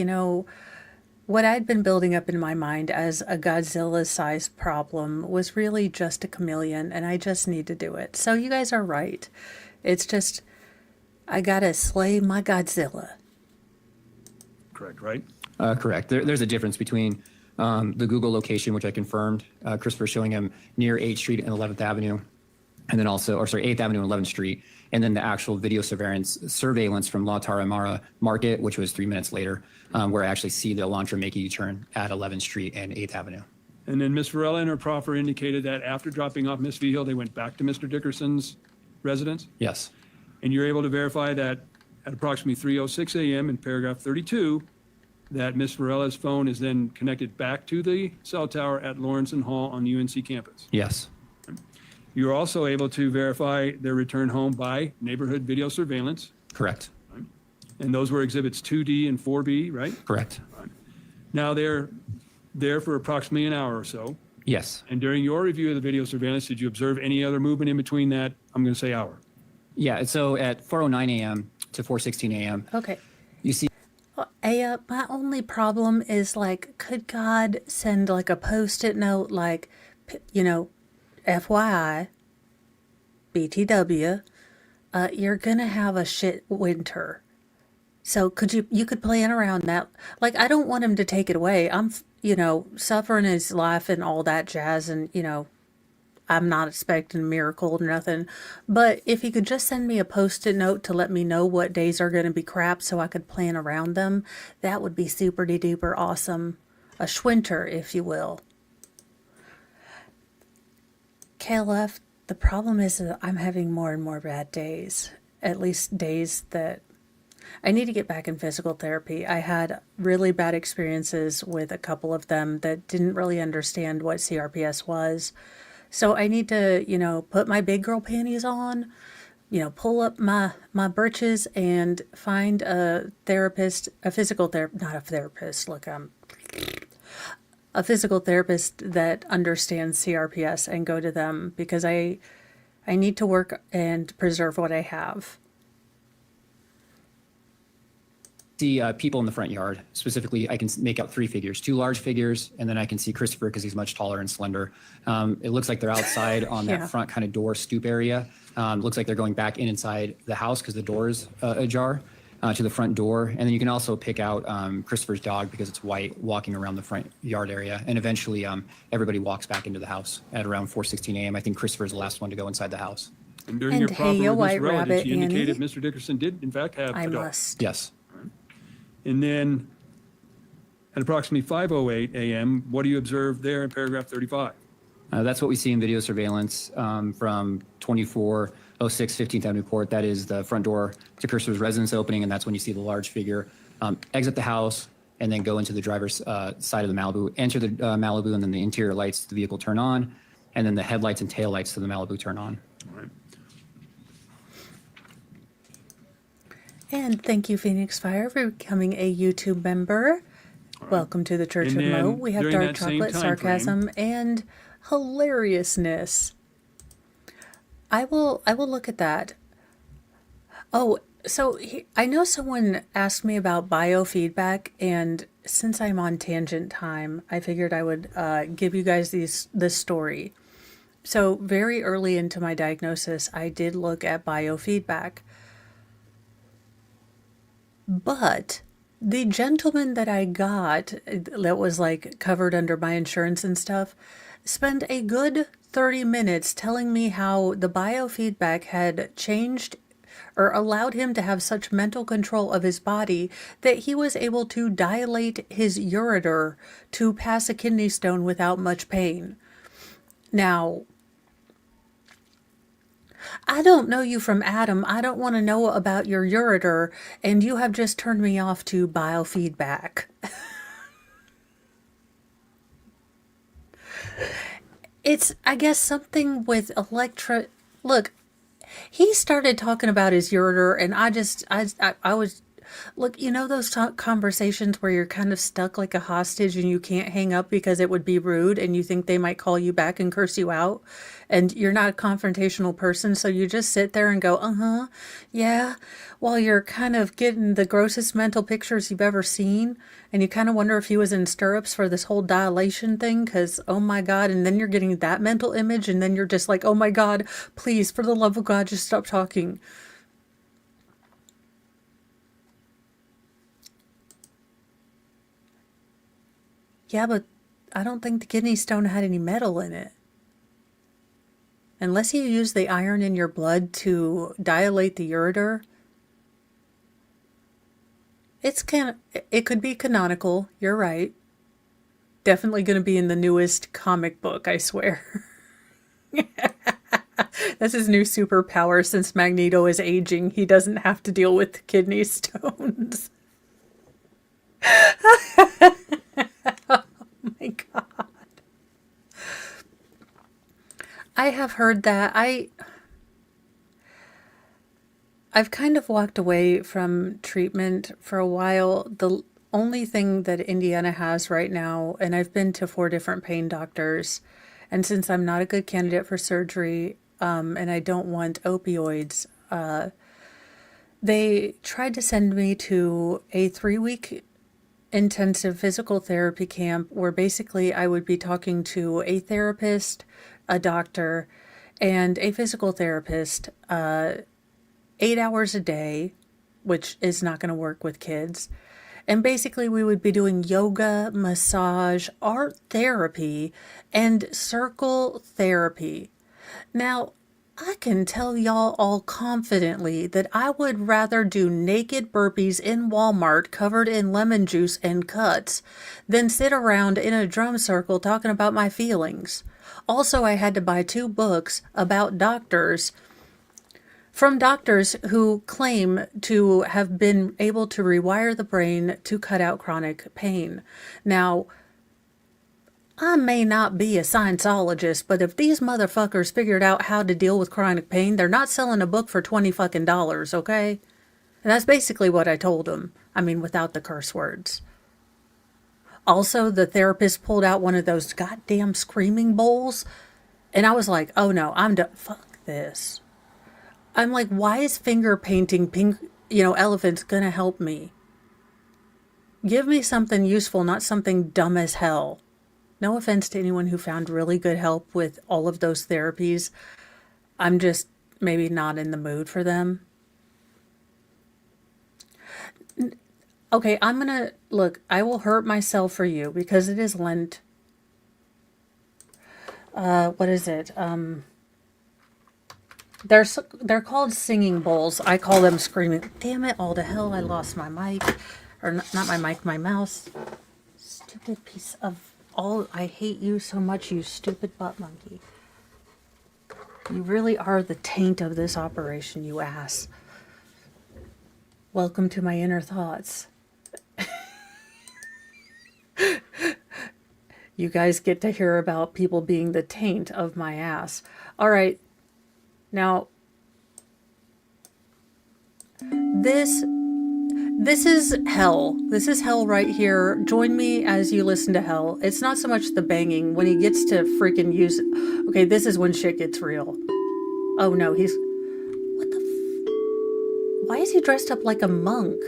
what I'd been building up in my mind as a Godzilla-sized problem was really just a chameleon, and I just need to do it. So you guys are right. It's just, I gotta slay my Godzilla. Correct, right? Correct. There's a difference between the Google location, which I confirmed. Christopher showing him near 8th Street and 11th Avenue, and then 8th Avenue and 11th Street, and then the actual video surveillance from La Taramara Market, which was 3 minutes later, where I actually see the Elantra make a U-turn at 11th Street and 8th Avenue. And then Ms. Varela and her proffer indicated that after dropping off Ms. Vigil, they went back to Mr. Dickerson's residence? Yes. And you're able to verify that at approximately 3:06 a.m. in paragraph 32, that Ms. Varela's phone is then connected back to the cell tower at Lawrence and Hall on the UNC campus. Yes. You're also able to verify their return home by neighborhood video surveillance, Correct. and those were exhibits 2D and 4B, right? Correct. Now they're there for approximately an hour or so. Yes. And during your review of the video surveillance, did you observe any other movement in between that, I'm going to say hour? Yeah. So at 4:09 a.m. to 4:16 a.m., Okay. you see My only problem is, could God send, a Post-it note, FYI, BTW, you're gonna have a shit winter. So you could plan around that. I don't want him to take it away. I'm, suffering his life and all that jazz, and, I'm not expecting a miracle or nothing. But if he could just send me a Post-it note to let me know what days are going to be crap so I could plan around them, that would be super-de-duper awesome. A schwinter, if you will. KLF, the problem is that I'm having more and more bad days. At least days that I need to get back in physical therapy. I had really bad experiences with a couple of them that didn't really understand what CRPS was. So I need to, put my big girl panties on, pull up my britches and find a therapist, a physical therapist, not a therapist, a physical therapist that understands CRPS and go to them, because I need to work and preserve what I have. see people in the front yard. Specifically, I can make out 3 figures, 2 large figures, and then I can see Christopher because he's much taller and slender. It looks like they're outside on that Yeah. front kind of door stoop area. Looks like they're going back inside the house because the door is ajar to the front door. And then you can also pick out Christopher's dog because it's white walking around the front yard area. And eventually everybody walks back into the house at around 4:16 a.m. I think Christopher's the last one to go inside the house. And during And your hey, proffer ya, with White Ms. Relative, Rabbit, you indicated Annie. Mr. Dickerson did in fact have I a dog. must. Yes. And then at approximately 5:08 a.m., what do you observe there in paragraph 35? That's what we see in video surveillance from 2406 15th Avenue Court. That is the front door to Christopher's residence opening, and that's when you see the large figure exit the house and then go into the driver's side of the Malibu, enter the Malibu, and then the interior lights of the vehicle turn on, and then the headlights and tail lights to the Malibu turn on. All right. And thank you, Phoenix Fire, for becoming a YouTube member. Welcome to the Church And of Mo. then We have during dark that same chocolate, time sarcasm, and hilariousness. I will look at that. Oh, so I know someone asked me about biofeedback, and since I'm on tangent time, I figured I would give you guys this story. So very early into my diagnosis, I did look at biofeedback. But the gentleman that I got that was like covered under my insurance and stuff spent a good 30 minutes telling me how the biofeedback had changed or allowed him to have such mental control of his body that he was able to dilate his ureter to pass a kidney stone without much pain. Now, I don't know you from Adam. I don't want to know about your ureter, and you have just turned me off to biofeedback. It's, I guess, something with Look, he started talking about his ureter, and I was, look, you know those conversations where you're kind of stuck like a hostage and you can't hang up because it would be rude and you think they might call you back and curse you out, and you're not a confrontational person, so you just sit there and go, uh-huh, yeah, while you're kind of getting the grossest mental pictures you've ever seen, and you kind of wonder if he was in stirrups for this whole dilation thing, because, oh my God, and then you're getting that mental image, and then you're just like, oh my God, please, for the love of God, just stop talking. Yeah, but I don't think the kidney stone had any metal in it. Unless you use the iron in your blood to dilate the ureter. It could be canonical, you're right. Definitely going to be in the newest comic book, I swear. That's his new superpower. Since Magneto is aging, he doesn't have to deal with kidney stones. Oh my God. I have heard that. I've kind of walked away from treatment for a while. The only thing that Indiana has right now, and I've been to 4 different pain doctors, and since I'm not a good candidate for surgery, and I don't want opioids, they tried to send me to a 3-week intensive physical therapy camp where basically I would be talking to a therapist, a doctor, and a physical therapist 8 hours a day, which is not going to work with kids. And basically we would be doing yoga, massage, art therapy, and circle therapy. Now, I can tell y'all all confidently that I would rather do naked burpees in Walmart covered in lemon juice and cuts than sit around in a drum circle talking about my feelings. Also, I had to buy 2 books about doctors from doctors who claim to have been able to rewire the brain to cut out chronic pain. Now, I may not be a Scientologist, but if these motherfuckers figured out how to deal with chronic pain, they're not selling a book for $20, okay? And that's basically what I told them. I mean, without the curse words. Also, the therapist pulled out one of those goddamn screaming bowls, and I was like, oh no, I'm done. Fuck this. I'm like, why is finger painting pink, elephants gonna help me? Give me something useful, not something dumb as hell. No offense to anyone who found really good help with all of those therapies. I'm just maybe not in the mood for them. Okay, look, I will hurt myself for you because it is Lent. What is it? They're called singing bowls. I call them screaming. Damn it, all to hell, I lost my mic. Or not my mic, my mouse. Stupid piece of... I hate you so much, you stupid butt monkey. You really are the taint of this operation, you ass. Welcome to my inner thoughts. You guys get to hear about people being the taint of my ass. All right. Now, this is hell. This is hell right here. Join me as you listen to hell. It's not so much the banging. When he gets to freaking use... Okay, this is when shit gets real. Oh no, he's... What the... Why is he dressed up like a monk?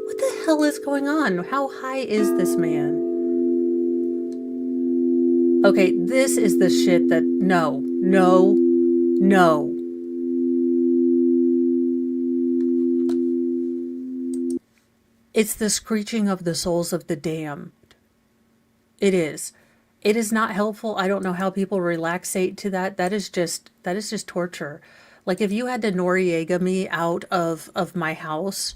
What the hell is going on? How high is this man? Okay, this is the shit that... No. It's the screeching of the souls of the damned. It is. It is not helpful. I don't know how people relaxate to that. That is just torture. Like if you had to Noriega me out of my house,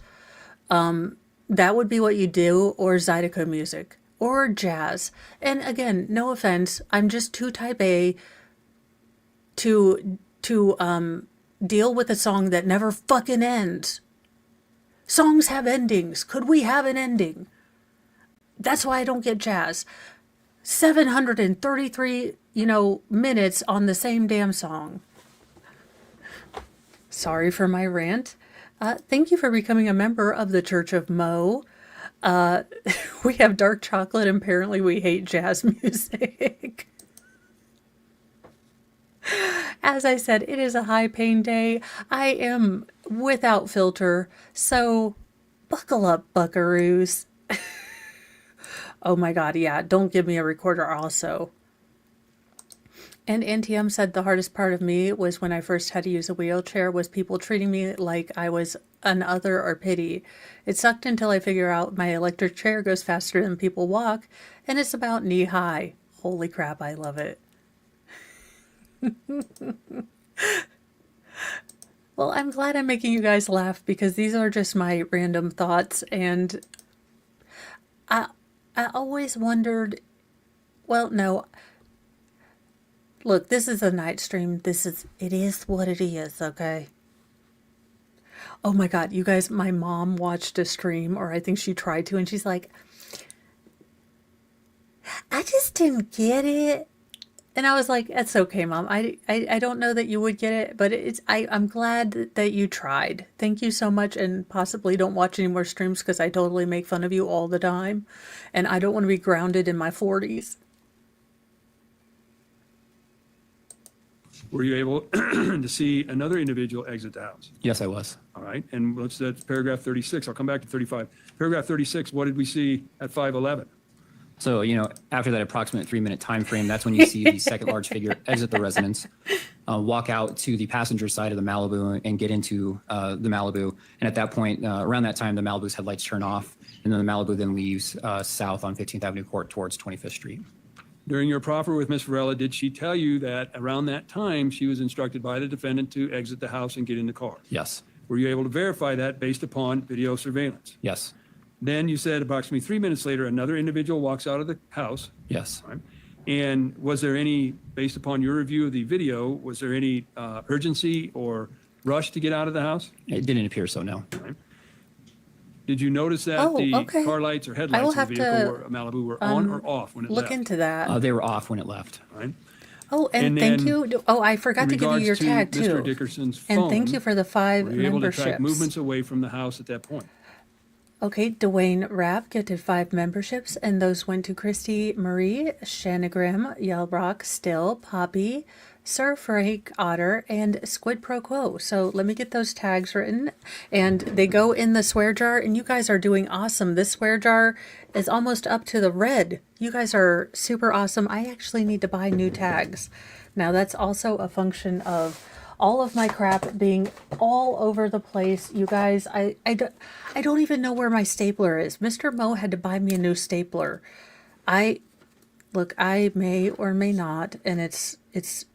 that would be what you do, or Zydeco music, or jazz. And again, no offense, I'm just too type A to deal with a song that never fucking ends. Songs have endings. Could we have an ending? That's why I don't get jazz. 733, minutes on the same damn song. Sorry for my rant. Thank you for becoming a member of the Church of Mo. We have dark chocolate, and apparently we hate jazz music. As I said, it is a high pain day. I am without filter, so buckle up, buckaroos. Oh my God, yeah, don't give me a recorder also. And NTM said the hardest part of me was when I first had to use a wheelchair was people treating me like I was an other or pity. It sucked until I figure out my electric chair goes faster than people walk, and it's about knee high. Holy crap, I love it. Well, I'm glad I'm making you guys laugh because these are just my random thoughts, and I always wondered, well, no. Look, this is a night stream. It is what it is, okay? Oh my God, you guys, my mom watched a stream, or I think she tried to, and she's like, I just didn't get it. And I was like, that's okay, Mom. I don't know that you would get it, but I'm glad that you tried. Thank you so much, and possibly don't watch any more streams because I totally make fun of you all the time. And I don't want to be grounded in my 40s. Were you able to see another individual exit the house? Yes, I was. All right, and that's paragraph 36. I'll come back to 35. Paragraph 36, what did we see at 5:11? So, after that approximate 3-minute time frame, that's when you see the second large figure exit the residence, walk out to the passenger side of the Malibu and get into the Malibu. And at that point, around that time, the Malibu's headlights turn off, and then the Malibu then leaves south on 15th Avenue Court towards 25th Street. During your proffer with Ms. Varela, did she tell you that around that time she was instructed by the defendant to exit the house and get in the car? Yes. Were you able to verify that based upon video surveillance? Yes. Then you said approximately 3 minutes later, another individual walks out of the house. Yes. Right? And was there any, based upon your review of the video, was there any urgency or rush to get out of the house? It didn't appear so, no. Right? Did you notice that Oh, the okay. car lights or I headlights will of have the vehicle to, Malibu were on or off when it Look left? into that. They were off when it left. Right? Oh, and And thank then you. Oh, I forgot In to give you regards your to tag Mr. too. Dickerson's phone, And thank you for the 5 were you able to track movements memberships. away from the house at that point? Okay, Dwayne Rapp gifted 5 memberships, and those went to Christy Marie, Shanagram, Yellrock, Still, Poppy, Sir Frank Otter, and Squid Pro Quo. So let me get those tags written, and they go in the swear jar, and you guys are doing awesome. This swear jar is almost up to the red. You guys are super awesome. I actually need to buy new tags. Now that's also a function of all of my crap being all over the place. You guys, I don't even know where my stapler is. Mr. Mo had to buy me a new stapler. Look, I may or may not, and it's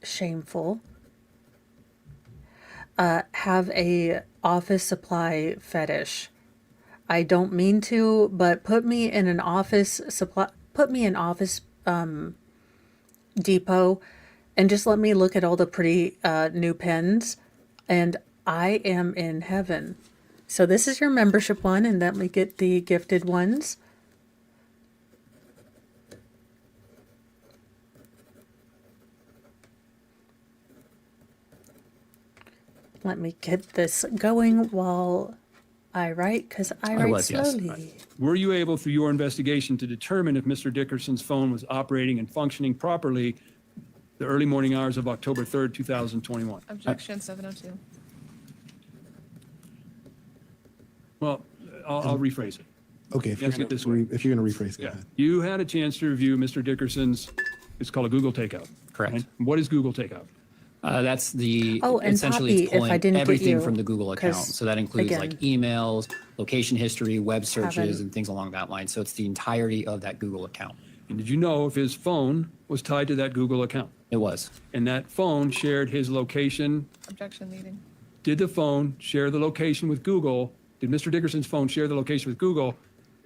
shameful, have a office supply fetish. I don't mean to, but put me in an office depot and just let me look at all the pretty new pens, and I am in heaven. So this is your membership one, and let me get the gifted ones. Let me get this going while I write, because I write was, yes. slowly. Were you able, through your investigation, to determine if Mr. Dickerson's phone was operating and functioning properly the early morning hours of October 3rd, 2021? Objection 702. Well, I'll rephrase it. Okay, if Let's you're get this gonna way. if you're going to rephrase it, go Yeah. ahead. You had a chance to review Mr. Dickerson's, it's called a Google Takeout. Correct. right? What is Google Takeout? That's the Oh, and essentially Poppy, it's if I pulling didn't get everything you, from the Google account. 'cause, So that includes again, like emails, location history, web searches, haven't- and things along that line. So it's the entirety of that Google account. And did you know if his phone was tied to that Google account? It was. And that phone shared his location? Objection leading. Did the phone share the location with Google? Did Mr. Dickerson's phone share the location with Google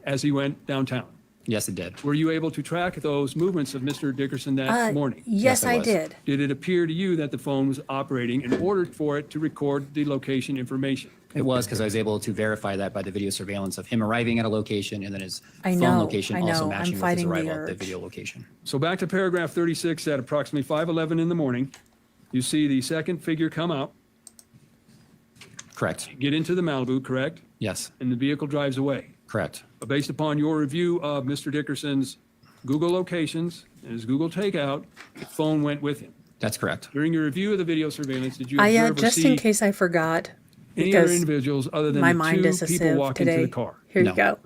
as he went downtown? Yes, it did. Were you able to track those movements of Mr. Dickerson that morning? Yes, Yes, I I was. did. Did it appear to you that the phone was operating in order for it to record the location information? It was because I was able to verify that by the video surveillance of him arriving at a location and then his I phone know, location I also know. I'm matching with his fighting the arrival at the urge. video location. So back to paragraph 36 at approximately 5:11 in the morning, you see the second figure come out, Correct. get into the Malibu, correct? Yes, And the vehicle drives away. correct. But based upon your review of Mr. Dickerson's Google locations and his Google takeout, the phone went with him. That's correct. During your review of the video surveillance, did you I observe or just in see case I forgot, any other because individuals other than my the mind two is a people sieve walking to today. the car? Here No. you go.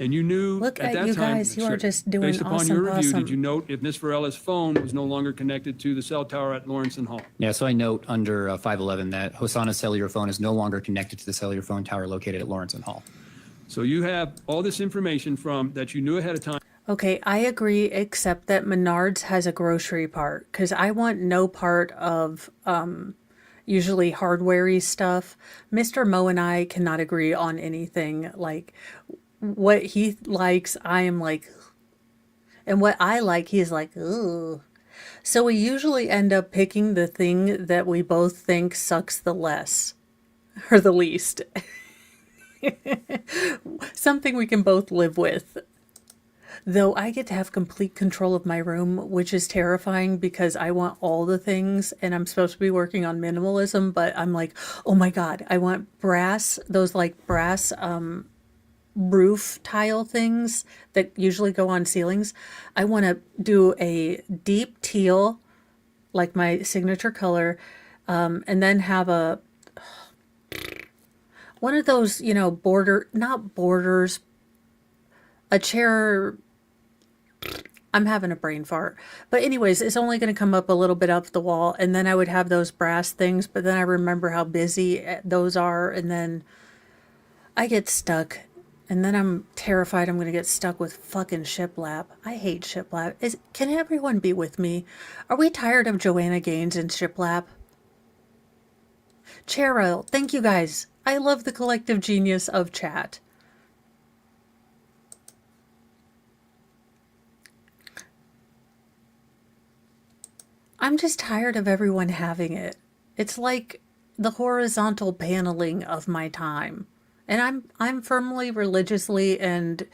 And you knew Look at at that you time, guys, you are sir, just doing based upon your awesome, review, did awesome. you note if Ms. Varela's phone was no longer connected to the cell tower at Lawrence and Hall? Yeah, so I note under 511 that Hosanna's cellular phone is no longer connected to the cellular phone tower located at Lawrence and Hall. So you have all this information from that you knew ahead of time. Okay, I agree, except that Menards has a grocery part, because I want no part of usually hardware-y stuff. Mr. Mo and I cannot agree on anything. Like, what he likes, I am like, and what I like, he's like, ugh. So we usually end up picking the thing that we both think sucks the less, or the least. Something we can both live with. Though I get to have complete control of my room, which is terrifying because I want all the things and I'm supposed to be working on minimalism, but I'm like, oh my God, I want brass, those like brass roof tile things that usually go on ceilings. I want to do a deep teal, like my signature color, and then have one of those, not borders, a chair. I'm having a brain fart. But anyways, it's only going to come up a little bit up the wall. And then I would have those brass things. But then I remember how busy those are. And then I get stuck. And then I'm terrified I'm going to get stuck with fucking shiplap. I hate shiplap. Can everyone be with me? Are we tired of Joanna Gaines and shiplap? Cheryl, thank you guys. I love the collective genius of chat. I'm just tired of everyone having it. It's like the horizontal paneling of my time. And I'm firmly religiously and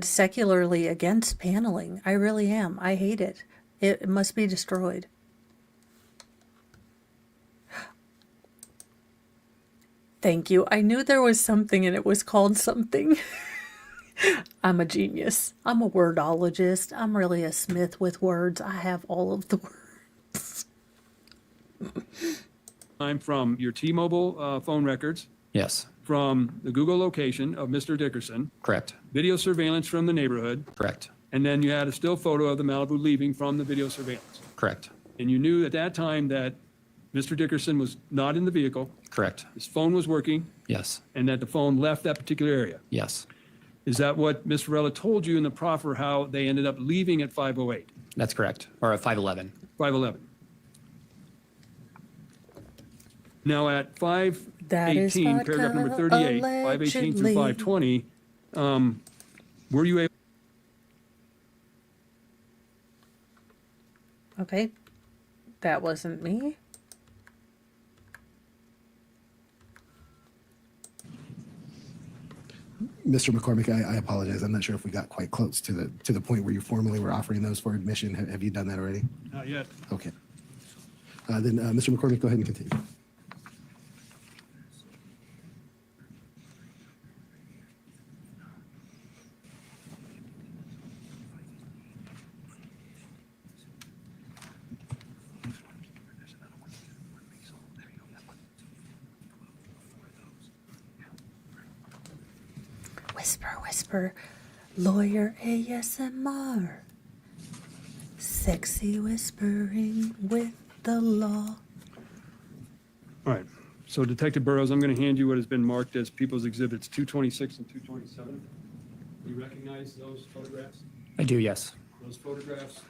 secularly against paneling. I really am. I hate it. It must be destroyed. Thank you. I knew there was something and it was called something. I'm a genius. I'm a wordologist. I'm really a smith with words. I have all of the words. I'm from your T-Mobile phone records, Yes, from the Google location of Mr. Dickerson, correct, video surveillance from the neighborhood, correct, and then you had a still photo of the Malibu leaving from the video surveillance. correct, And you knew at that time that Mr. Dickerson was not in the vehicle, correct. his phone was working, Yes, and that the phone left that particular area. yes, Is that what Ms. Varela told you in the proffer, how they ended up leaving at 5:08, that's correct. Or at 511. 5:11? Now at That is 5:18, vodka, paragraph number 38, 5:18 through allegedly. 5:20, were you able? Okay. That wasn't me. Mr. McCormick, I apologize. I'm not sure if we got quite close to the point where you formally were offering those for admission. Have you done that already? Not yet. Okay. Then, Mr. McCormick, go ahead and continue. Whisper, whisper. Lawyer ASMR. Sexy whispering with the law. All right. So Detective Burrows, I'm going to hand you what has been marked as People's Exhibits 226 and 227. Do you recognize those photographs? I do, yes. Those photographs,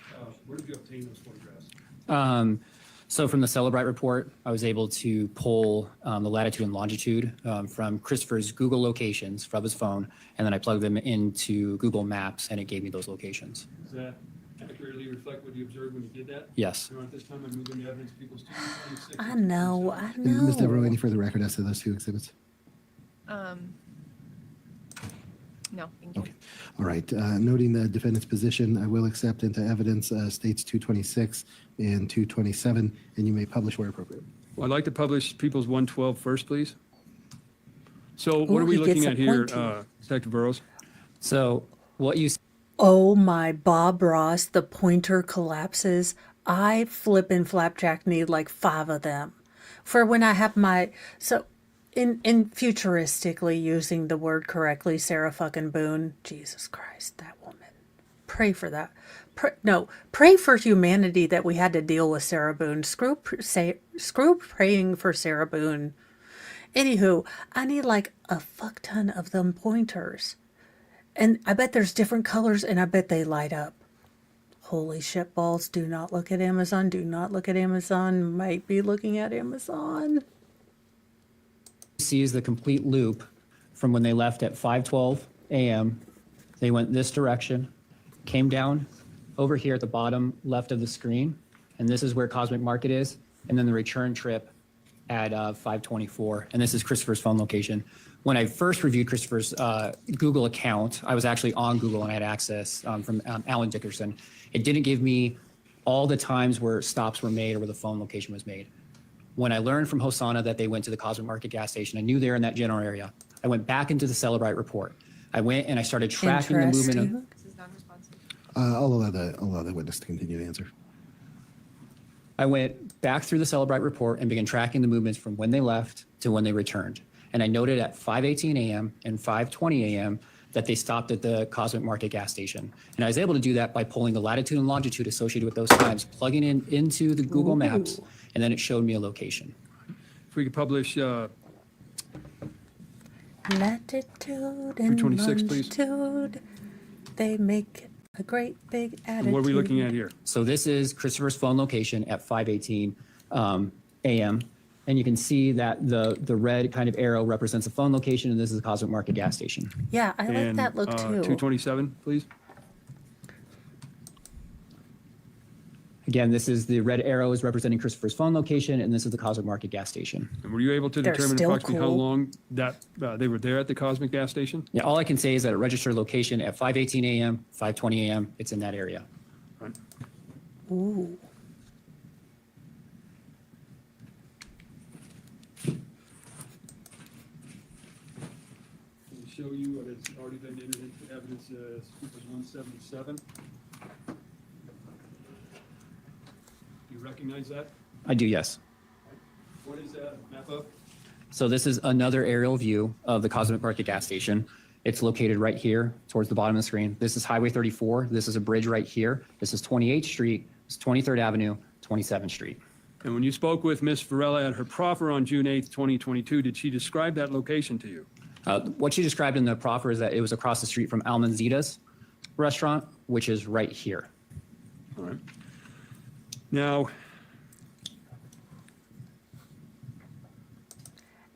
where did you obtain those photographs? So from the Celebrite report, I was able to pull the latitude and longitude from Christopher's Google locations from his phone, and then I plugged them into Google Maps, and it gave me those locations. Does that accurately reflect what you observed when you did that? Yes. At this time, I'm moving to evidence people's 226. I know. And Ms. Devereaux, any further record as to those two exhibits? No, thank you. Okay. All right. Noting the defendant's position, I will accept into evidence states 226 and 227, and you may publish where appropriate. Well, I'd like to publish People's 112 first, please. So what Ooh, are we he looking gets at here, appointed. Detective Burrows? So what you Oh my Bob Ross, the pointer collapses. I flippin' flapjack need like 5 of them. For when I have my in futuristically using the word correctly, Sarah fucking Boone. Jesus Christ, that woman. Pray for that. Pray for humanity that we had to deal with Sarah Boone. Screw praying for Sarah Boone. Anywho, I need like a fuck ton of them pointers. And I bet there's different colors, and I bet they light up. Holy shit balls, do not look at Amazon. Do not look at Amazon. Might be looking at Amazon. see is the complete loop from when they left at 5:12 a.m. They went this direction, came down over here at the bottom left of the screen, and this is where Cosmic Market is, and then the return trip at 5:24, and this is Christopher's phone location. When I first reviewed Christopher's Google account, I was actually on Google and I had access from Alan Dickerson. It didn't give me all the times where stops were made or where the phone location was made. When I learned from Hosanna that they went to the Cosmic Market gas station, I knew they were in that general area. I went back into the Celebrite report. I went and I started tracking the movement of. Interesting. This is non-responsive. I'll allow the witness to continue to answer. I went back through the Celebrite report and began tracking the movements from when they left to when they returned. And I noted at 5:18 a.m. and 5:20 a.m. that they stopped at the Cosmic Market gas station. And I was able to do that by pulling the latitude and longitude associated with those times, plugging in into the Google Maps, and then it showed me a location. If we could publish Latitude and 326, please. longitude, they make a great big attitude. what are we looking at here? So this is Christopher's phone location at 5:18 a.m. And you can see that the red kind of arrow represents the phone location, and this is the Cosmic Market gas station. Yeah, I like And, that look too. 227, please. Again, this is the red arrow is representing Christopher's phone location, and this is the Cosmic Market gas station. And were you able to They're determine still approximately how cool. long that they were there at the Cosmic gas station? Yeah, all I can say is that it registered location at 5:18 a.m., 5:20 a.m. It's in that area. Right. Ooh. Can we show you what has already been entered into evidence as People's 177? Do you recognize that? I do, yes. What is that map of? So this is another aerial view of the Cosmic Market gas station. It's located right here towards the bottom of the screen. This is Highway 34. This is a bridge right here. This is 28th Street. This is 23rd Avenue, 27th Street. And when you spoke with Ms. Varela at her proffer on June 8th, 2022, did she describe that location to you? What she described in the proffer is that it was across the street from Almanzita's restaurant, which is right here. All right. Now,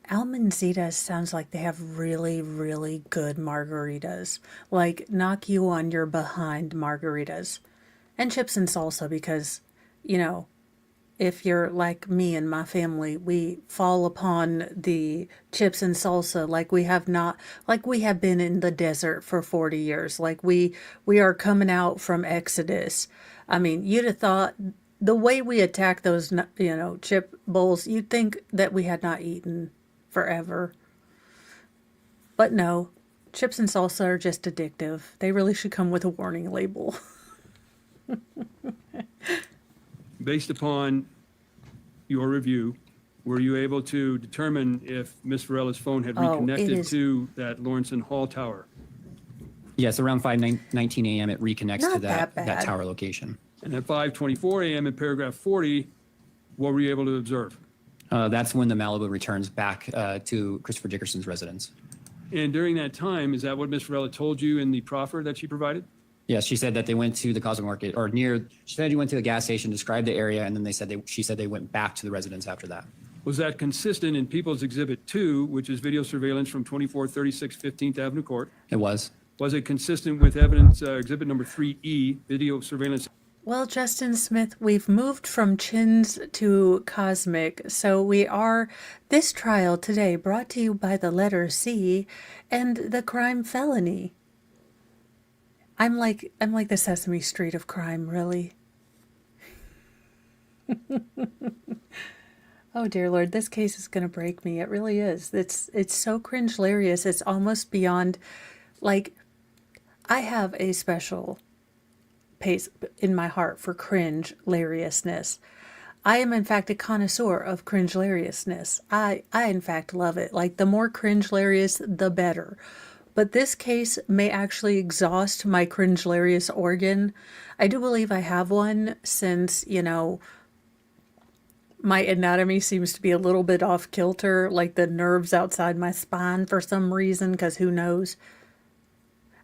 Almanzita sounds like they have really, really good margaritas. Like, knock you on your behind margaritas. And chips and salsa because, you know, if you're like me and my family, we fall upon the chips and salsa like we have been in the desert for 40 years. Like we are coming out from Exodus. I mean, you'd have thought the way we attack those, you know, chip bowls, you'd think that we had not eaten forever. But no, chips and salsa are just addictive. They really should come with a warning label. based upon your review, were you able to determine if Ms. Varela's phone had Oh, it reconnected is- to that Lawrence and Hall tower? Yes, around 5:19 a.m. it reconnects to Not that that bad. tower location. And at 5:24 a.m. in paragraph 40, what were you able to observe? That's when the Malibu returns back to Christopher Dickerson's residence. And during that time, is that what Ms. Varela told you in the proffer that she provided? Yes, she said that they went to the Cosmic Market or near. She said you went to the gas station, described the area, and then she said they went back to the residence after that. Was that consistent in People's Exhibit 2, which is video surveillance from 2436 15th Avenue Court? It was. Was it consistent with evidence Exhibit number 3E, video surveillance? Well, Justin Smith, we've moved from chins to cosmic, so we are this trial today brought to you by the letter C and the crime felony. I'm like the Sesame Street of crime, really. Oh dear Lord, this case is gonna break me. It really is. It's so cringe-hilarious. It's almost beyond, like, I have a special place in my heart for cringe-hilariousness. I am in fact a connoisseur of cringe-hilariousness. I in fact love it. Like, the more cringe-hilarious, the better. But this case may actually exhaust my cringe-hilarious organ. I do believe I have one since, you know, my anatomy seems to be a little bit off kilter, like the nerves outside my spine for some reason, because who knows.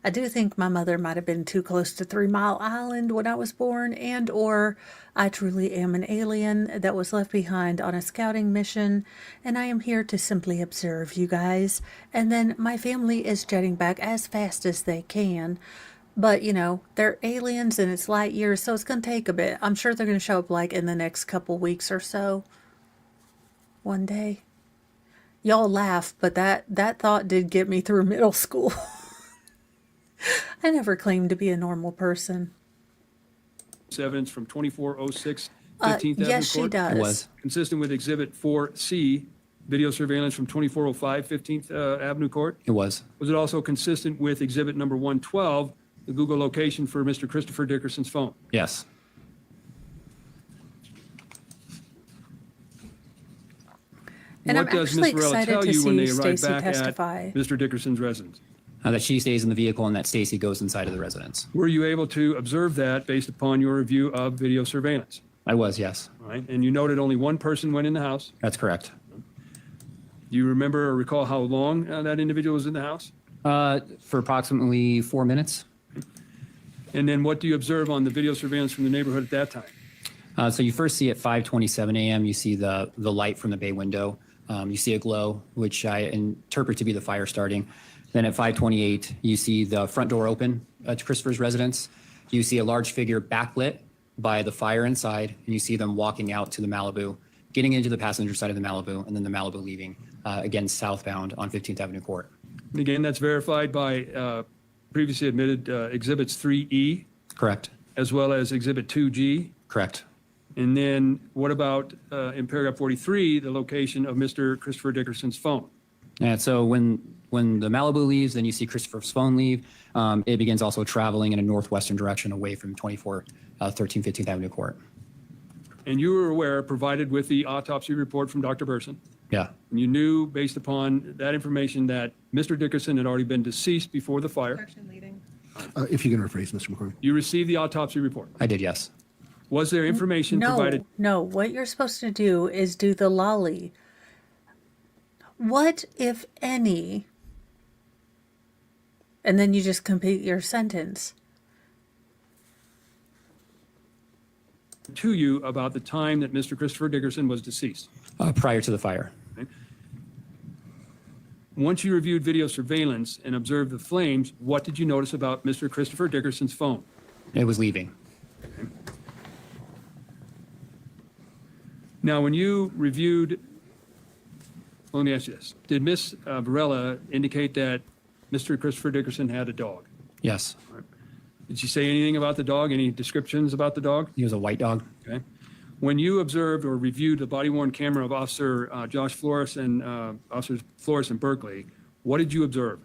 I do think my mother might have been too close to 3 Mile Island when I was born, and or I truly am an alien that was left behind on a scouting mission, and I am here to simply observe you guys, and then my family is jetting back as fast as they can. But, you know, they're aliens and it's light years, so it's going to take a bit. I'm sure they're going to show up like in the next couple weeks or so. One day. Y'all laugh, but that thought did get me through middle school. I never claimed to be a normal person. Evidence from 2406 15th Avenue Court? Yes, she does. It was. Consistent with Exhibit 4C, video surveillance from 2405 15th Avenue Court? It was. Was it also consistent with Exhibit number 112, the Google location for Mr. Christopher Dickerson's phone? Yes. And What I'm does actually Ms. Varela excited tell to you when see they arrive Stacy back testify. at Mr. Dickerson's residence? That she stays in the vehicle and that Stacy goes inside of the residence. Were you able to observe that based upon your review of video surveillance? I was, yes. All right, and you noted only one person went in the house. That's correct. Do you remember or recall how long that individual was in the house? For approximately 4 minutes. And then what do you observe on the video surveillance from the neighborhood at that time? So you first see at 5:27 a.m., you see the light from the bay window. You see a glow, which I interpret to be the fire starting. Then at 5:28, you see the front door open to Christopher's residence. You see a large figure backlit by the fire inside, and you see them walking out to the Malibu, getting into the passenger side of the Malibu, and then the Malibu leaving, again, southbound on 15th Avenue Court. And again, that's verified by previously admitted Exhibits 3E, Correct. as well as Exhibit 2G. Correct. And then what about, in paragraph 43, the location of Mr. Christopher Dickerson's phone? And so when the Malibu leaves, then you see Christopher's phone leave. It begins also traveling in a northwestern direction away from 2413 15th Avenue Court. And you were aware, provided with the autopsy report from Dr. Burson, Yeah. and you knew, based upon that information, that Mr. Dickerson had already been deceased before the fire. Action leading. If you can rephrase, Mr. McCormick. You received the autopsy report. I did, yes. Was there information provided? No, what you're supposed to do is do the lolly. What, if any, and then you just complete your sentence. To you about the time that Mr. Christopher Dickerson was deceased? Prior to the fire. Once you reviewed video surveillance and observed the flames, what did you notice about Mr. Christopher Dickerson's phone? It was leaving. Now, when you reviewed, well, let me ask you this. Did Ms. Varela indicate that Mr. Christopher Dickerson had a dog? Yes. Did she say anything about the dog? Any descriptions about the dog? He was a white dog. Okay. When you observed or reviewed the body-worn camera of Officer Josh Flores and Officers Flores and Berkeley, what did you observe?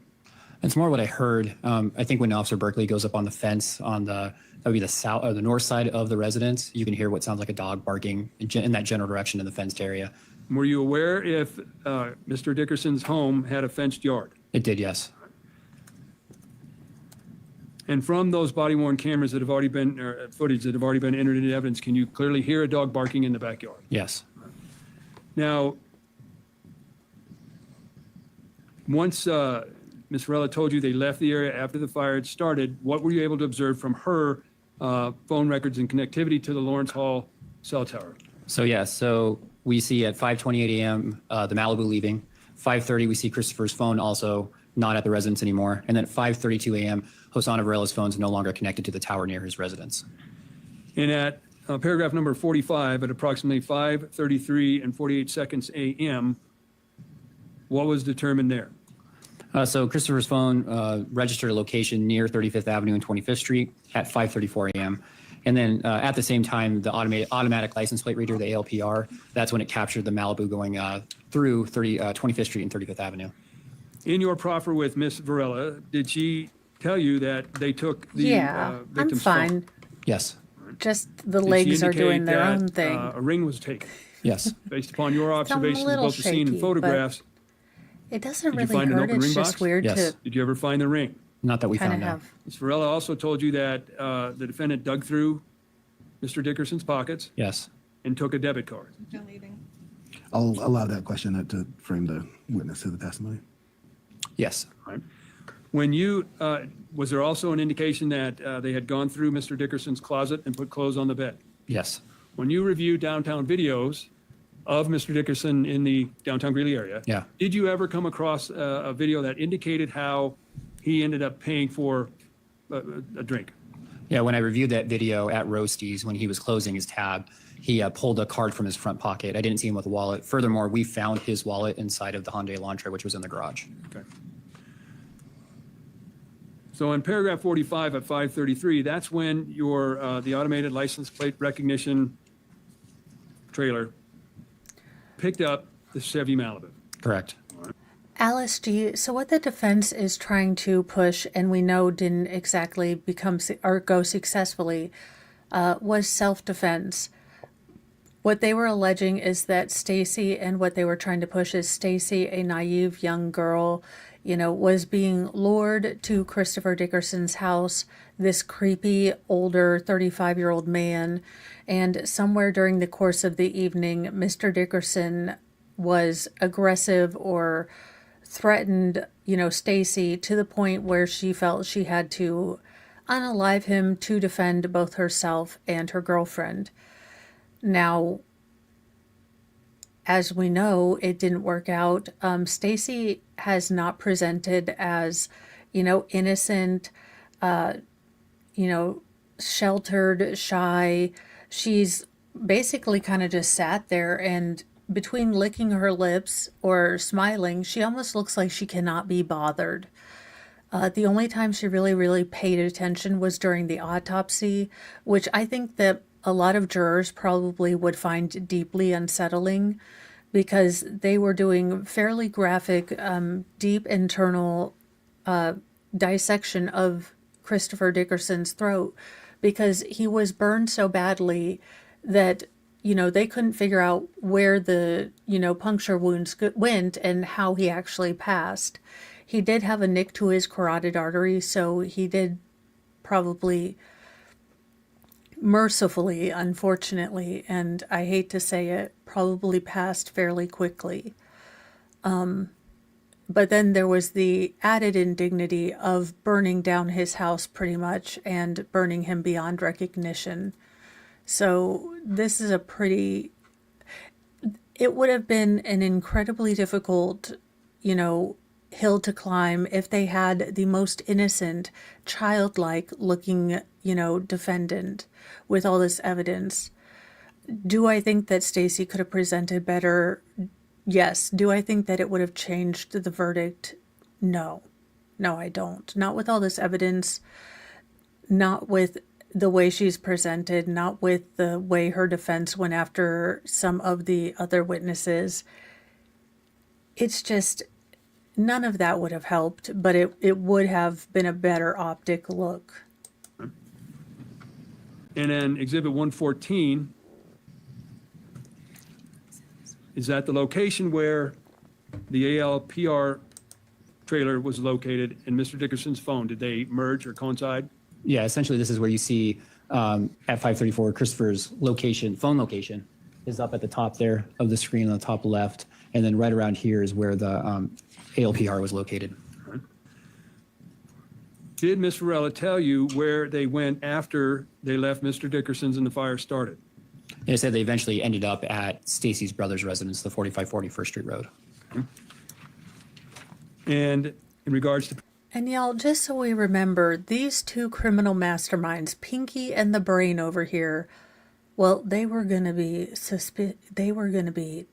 It's more what I heard. I think when Officer Berkeley goes up on the fence on that would be the south or the north side of the residence, you can hear what sounds like a dog barking in that general direction in the fenced area. Were you aware if Mr. Dickerson's home had a fenced yard? It did, yes. And from those body-worn cameras that have already been, or footage that have already been entered into evidence, can you clearly hear a dog barking in the backyard? Yes. Now, once Mr. Ms. Varela told you they left the area after the fire had started. What were you able to observe from her phone records and connectivity to the Lawrence Hall cell tower? So yeah, so we see at 5:28 a.m. The Malibu leaving. 5:30 we see Christopher's phone also not at the residence anymore. And then at 5:32 a.m. Hosanna Varela's phone is no longer connected to the tower near his residence. And at paragraph number 45, at approximately 5:33 and 48 seconds a.m., what was determined there? So Christopher's phone registered a location near 35th Avenue and 25th Street at 5:34 a.m. And then at the same time, the automatic license plate reader, the ALPR, that's when it captured the Malibu going through 25th Street and 35th Avenue. In your proffer with Ms. Varela, did she tell you that they took the Yeah, I'm victim's fine. phone? Yes. Just the Did she legs are doing indicate their that, own thing. A ring was taken. Yes. Based upon your a observations of little both the scene and shaky, but- photographs, It doesn't Did you really find an hurt. open It's ring just box? weird Yes. to did you ever find the ring? Not that we kind of found out. have. Ms. Varela also told you that the defendant dug through Mr. Dickerson's pockets Yes. and took a debit card. I'll allow that question to frame the witness to the testimony. Yes. Right. When you, was there also an indication that they had gone through Mr. Dickerson's closet and put clothes on the bed? Yes. When you review downtown videos of Mr. Dickerson in the downtown Greeley area, Yeah. did you ever come across a video that indicated how he ended up paying for a drink? Yeah, when I reviewed that video at Roasties, when he was closing his tab, he pulled a card from his front pocket. I didn't see him with a wallet. Furthermore, we found his wallet inside of the Hyundai Elantra, which was in the garage. Okay. So in paragraph 45 at 5:33, that's when your the automated license plate recognition trailer picked up the Chevy Malibu. Correct. Alice, so what the defense is trying to push, and we know didn't exactly or go successfully, was self-defense. What they were alleging is that Stacy, and what they were trying to push is Stacy, a naive young girl, was being lured to Christopher Dickerson's house, this creepy, older, 35-year-old man, and somewhere during the course of the evening, Mr. Dickerson was aggressive or threatened, Stacy to the point where she felt she had to unalive him to defend both herself and her girlfriend. Now, as we know, it didn't work out. Stacy has not presented as, innocent, sheltered, shy. She's basically kind of just sat there, and between licking her lips or smiling, she almost looks like she cannot be bothered. The only time she really, really paid attention was during the autopsy, which I think that a lot of jurors probably would find deeply unsettling, because they were doing fairly graphic, deep internal dissection of Christopher Dickerson's throat, because he was burned so badly that, they couldn't figure out where the, puncture wounds went and how he actually passed. He did have a nick to his carotid artery, so he did probably, mercifully, unfortunately, and I hate to say it, probably passed fairly quickly. But then there was the added indignity of burning down his house pretty much and burning him beyond recognition. So this is it would have been an incredibly difficult, hill to climb if they had the most innocent, childlike looking, defendant with all this evidence. Do I think that Stacy could have presented better? Yes. Do I think that it would have changed the verdict? No. No, I don't. Not with all this evidence, not with the way she's presented, not with the way her defense went after some of the other witnesses. It's just, none of that would have helped, but it would have been a better optic look. And then Exhibit 114, is that the location where the ALPR trailer was located and Mr. Dickerson's phone? Did they merge or coincide? Yeah, essentially this is where you see at 5:34 Christopher's phone location is up at the top there of the screen on the top left, and then right around here is where the ALPR was located. Did Ms. Varela tell you where they went after they left Mr. Dickerson's and the fire started? They said they eventually ended up at Stacy's brother's residence, the 4540 First Street Road. And in regards to And y'all, just so we remember, these two criminal masterminds, Pinky and the Brain over here, well, they were going to be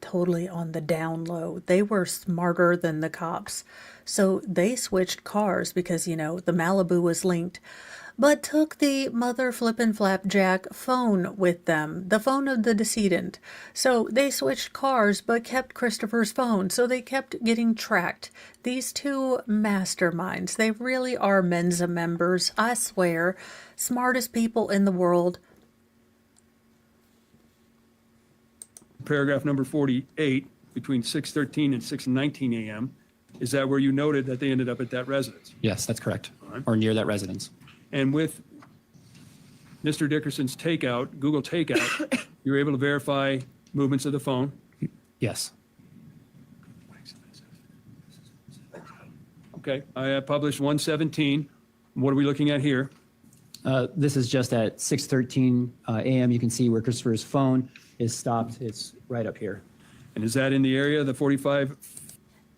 totally on the down low. They were smarter than the cops. So they switched cars because, the Malibu was linked, but took the mother flippin' flapjack phone with them, the phone of the decedent. So they switched cars but kept Christopher's phone. So they kept getting tracked. These two masterminds, they really are Mensa members, I swear. Smartest people in the world. paragraph number 48, between 6:13 and 6:19 a.m., is that where you noted that they ended up at that residence? Yes, that's correct. right. Or near that residence. And with Mr. Dickerson's takeout, Google Takeout, you were able to verify movements of the phone? Yes. Okay, I have published 117. What are we looking at here? This is just at 6:13 a.m. You can see where Christopher's phone is stopped. It's right up here. And is that in the area of the 45?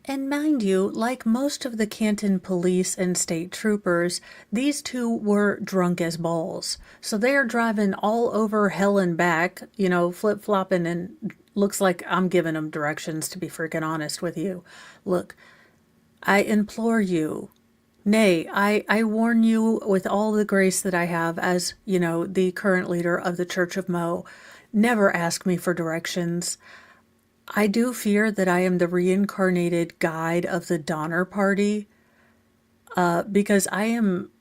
And mind you, like most of the Canton police and state troopers, these two were drunk as balls. So they are driving all over hell and back, flip-flopping, and looks like I'm giving them directions, to be freaking honest with you. Look, I implore you, nay, I warn you with all the grace that I have as, the current leader of the Church of Mo, never ask me for directions. I do fear that I am the reincarnated guide of the Donner Party, because I am,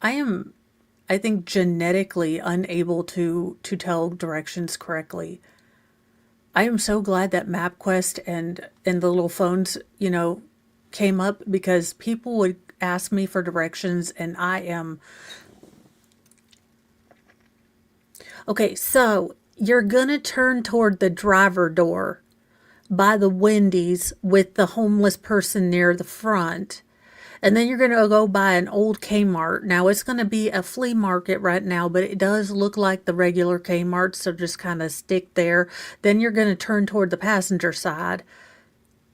I think, genetically unable to tell directions correctly. I am so glad that MapQuest and the little phones, came up, because people would ask me for directions, and I am... Okay, so you're gonna turn toward the driver door by the Wendy's with the homeless person near the front. And then you're going to go by an old Kmart. Now, it's going to be a flea market right now, but it does look like the regular Kmart, so just kind of stick there. Then you're going to turn toward the passenger side.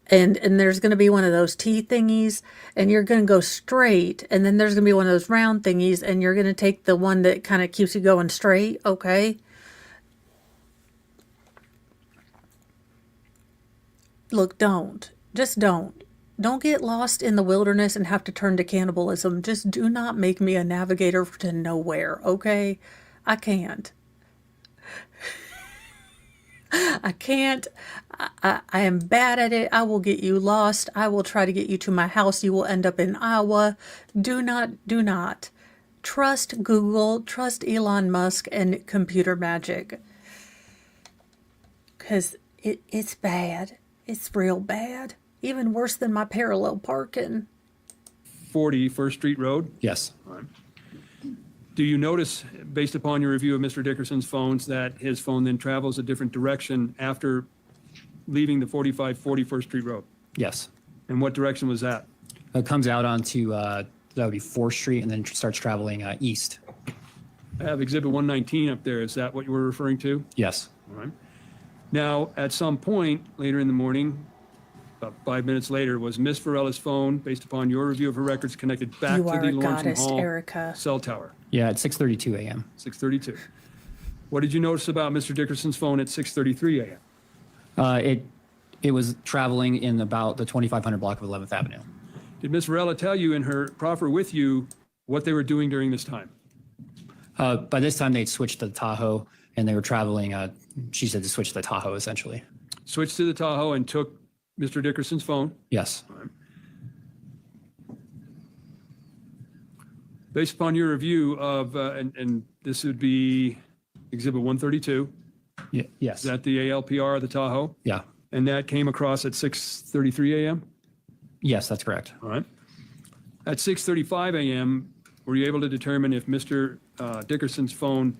And there's going to be one of those T thingies, and you're going to go straight. And then there's going to be one of those round thingies, and you're going to take the one that kind of keeps you going straight, okay? Look, don't. Just don't. Don't get lost in the wilderness and have to turn to cannibalism. Just do not make me a navigator to nowhere, okay? I can't. I can't. I am bad at it. I will get you lost. I will try to get you to my house. You will end up in Iowa. Do not. Trust Google, trust Elon Musk, and computer magic. Because it's bad. It's real bad. Even worse than my parallel parking. 40 First Street Road? Yes. All right. Do you notice, based upon your review of Mr. Dickerson's phones, that his phone then travels a different direction after leaving the 4540 First Street Road? Yes. And what direction was that? It comes out onto, that would be 4th Street, and then starts traveling east. I have Exhibit 119 up there. Is that what you were referring to? Yes. All right. Now, at some point later in the morning, about 5 minutes later, was Miss Varela's phone, based upon your review of her records, connected back You to are the a Lawrence goddess, Hall Erica. cell tower? Yeah, at 6:32 a.m. 6:32. What did you notice about Mr. Dickerson's phone at 6:33 a.m.? It was traveling in about the 2500 block of 11th Avenue. Did Miss Varela tell you in her proffer with you what they were doing during this time? By this time, they'd switched to the Tahoe, and they were traveling. She said to switch to the Tahoe, essentially. Switched to the Tahoe and took Mr. Dickerson's phone? Yes. Based upon your review of, and this would be Exhibit 132, Yes. is that the ALPR of the Tahoe? Yeah. And that came across at 6:33 a.m.? Yes, that's correct. All right. At 6:35 a.m., were you able to determine if Mr. Dickerson's phone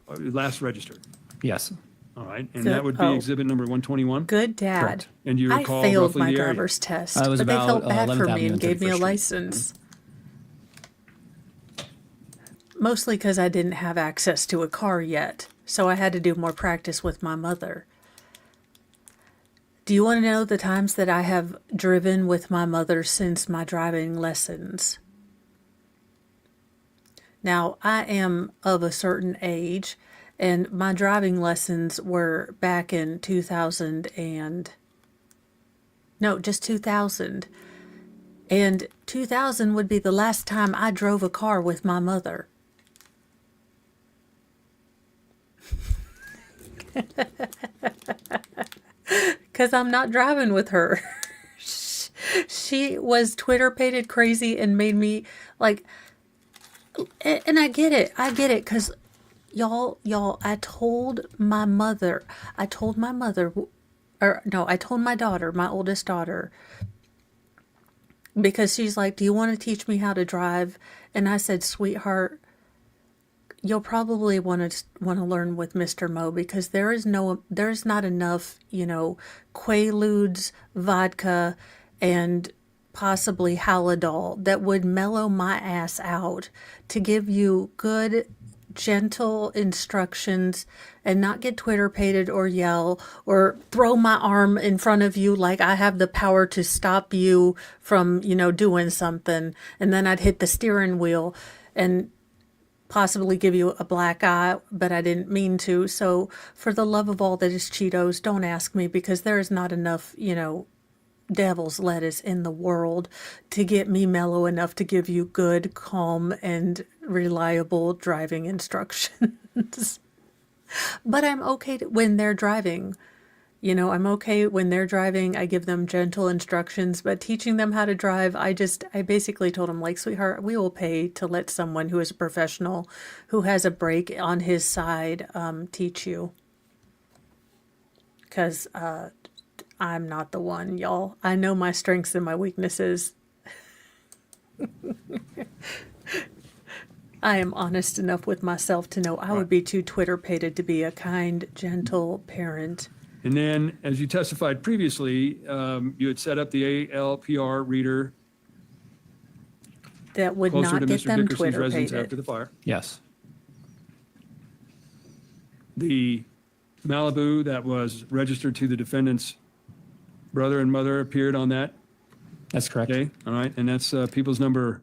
last registered? Yes. All right, and Good. that would be Oh. Exhibit number 121? Good dad. Correct. And you I recall failed roughly my the area? driver's test, It was but they about felt bad 11th for me Avenue and and gave me a 31st Street. license. Mostly because I didn't have access to a car yet, so I had to do more practice with my mother. Do you want to know the times that I have driven with my mother since my driving lessons? Now, I am of a certain age, and my driving lessons were back in 2000 and... No, just 2000. And 2000 would be the last time I drove a car with my mother. Because I'm not driving with her. She was Twitter-pated crazy and made me, like... And I get it, because y'all, I told my daughter, my oldest daughter, because she's like, do you want to teach me how to drive? And I said, sweetheart, you'll probably want to learn with Mr. Mo, because there's not enough, Quaaludes, vodka, and possibly Halidol that would mellow my ass out to give you good, gentle instructions and not get Twitter-pated or yell or throw my arm in front of you like I have the power to stop you from, doing something. And then I'd hit the steering wheel and possibly give you a black eye, but I didn't mean to. So for the love of all that is Cheetos, don't ask me, because there is not enough, devil's lettuce in the world to get me mellow enough to give you good, calm, and reliable driving instructions. But I'm okay when they're driving. I'm okay when they're driving. I give them gentle instructions, but teaching them how to drive, I basically told them, like, sweetheart, we will pay to let someone who is a professional, who has a brake on his side, teach you. Because, I'm not the one, y'all. I know my strengths and my weaknesses. I am honest enough with myself to know I would be too Twitter-pated to be a kind, gentle parent. And then, as you testified previously, you had set up the ALPR reader That would closer to not get Mr. them Dickerson's residence after Twitter-pated. the fire. Yes. The Malibu that was registered to the defendant's brother and mother appeared on that. That's correct. Okay, all right, and that's people's number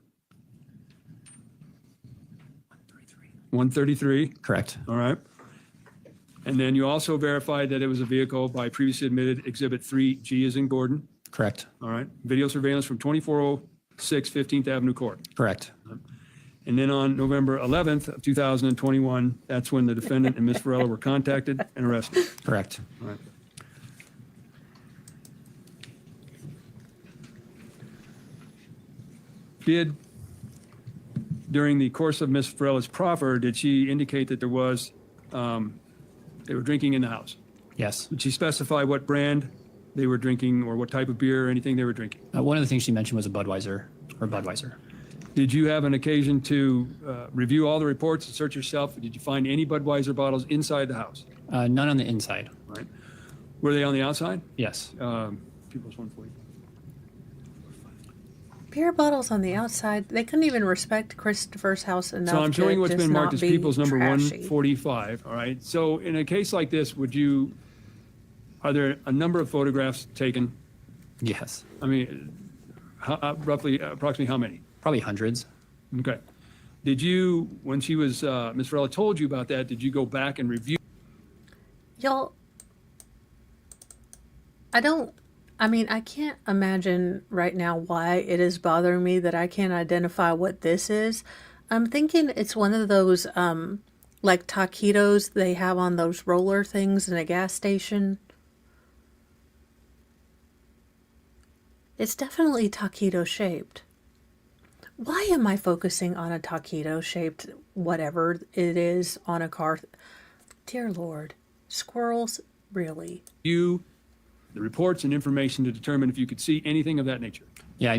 133. Correct. All right. And then you also verified that it was a vehicle by previously admitted Exhibit 3G as in Gordon. Correct. All right. Video surveillance from 2406 15th Avenue Court. Correct. And then on November 11th of 2021, that's when the defendant and Ms. Varela were contacted and arrested. Correct. All right. During the course of Ms. Varela's proffer, did she indicate that they were drinking in the house? Yes. Did she specify what brand they were drinking or what type of beer or anything they were drinking? One of the things she mentioned was a Budweiser. Did you have an occasion to review all the reports and search yourself? Did you find any Budweiser bottles inside the house? None on the inside. All right. Were they on the outside? Yes. People's 140. Beer bottles on the outside, they couldn't even respect Christopher's house enough. So I'm showing to what's just been marked not as be people's number trashy. 145, all right? So in a case like this, are there a number of photographs taken? Yes. I mean, approximately how many? Probably hundreds. Okay. Did you, when she was, Ms. Varela told you about that, did you go back and review? Y'all, I can't imagine right now why it is bothering me that I can't identify what this is. I'm thinking it's one of those, like taquitos they have on those roller things in a gas station. It's definitely taquito shaped. Why am I focusing on a taquito shaped whatever it is on a car? Dear Lord, squirrels, really? The reports and information to determine if you could see anything of that nature. Yeah,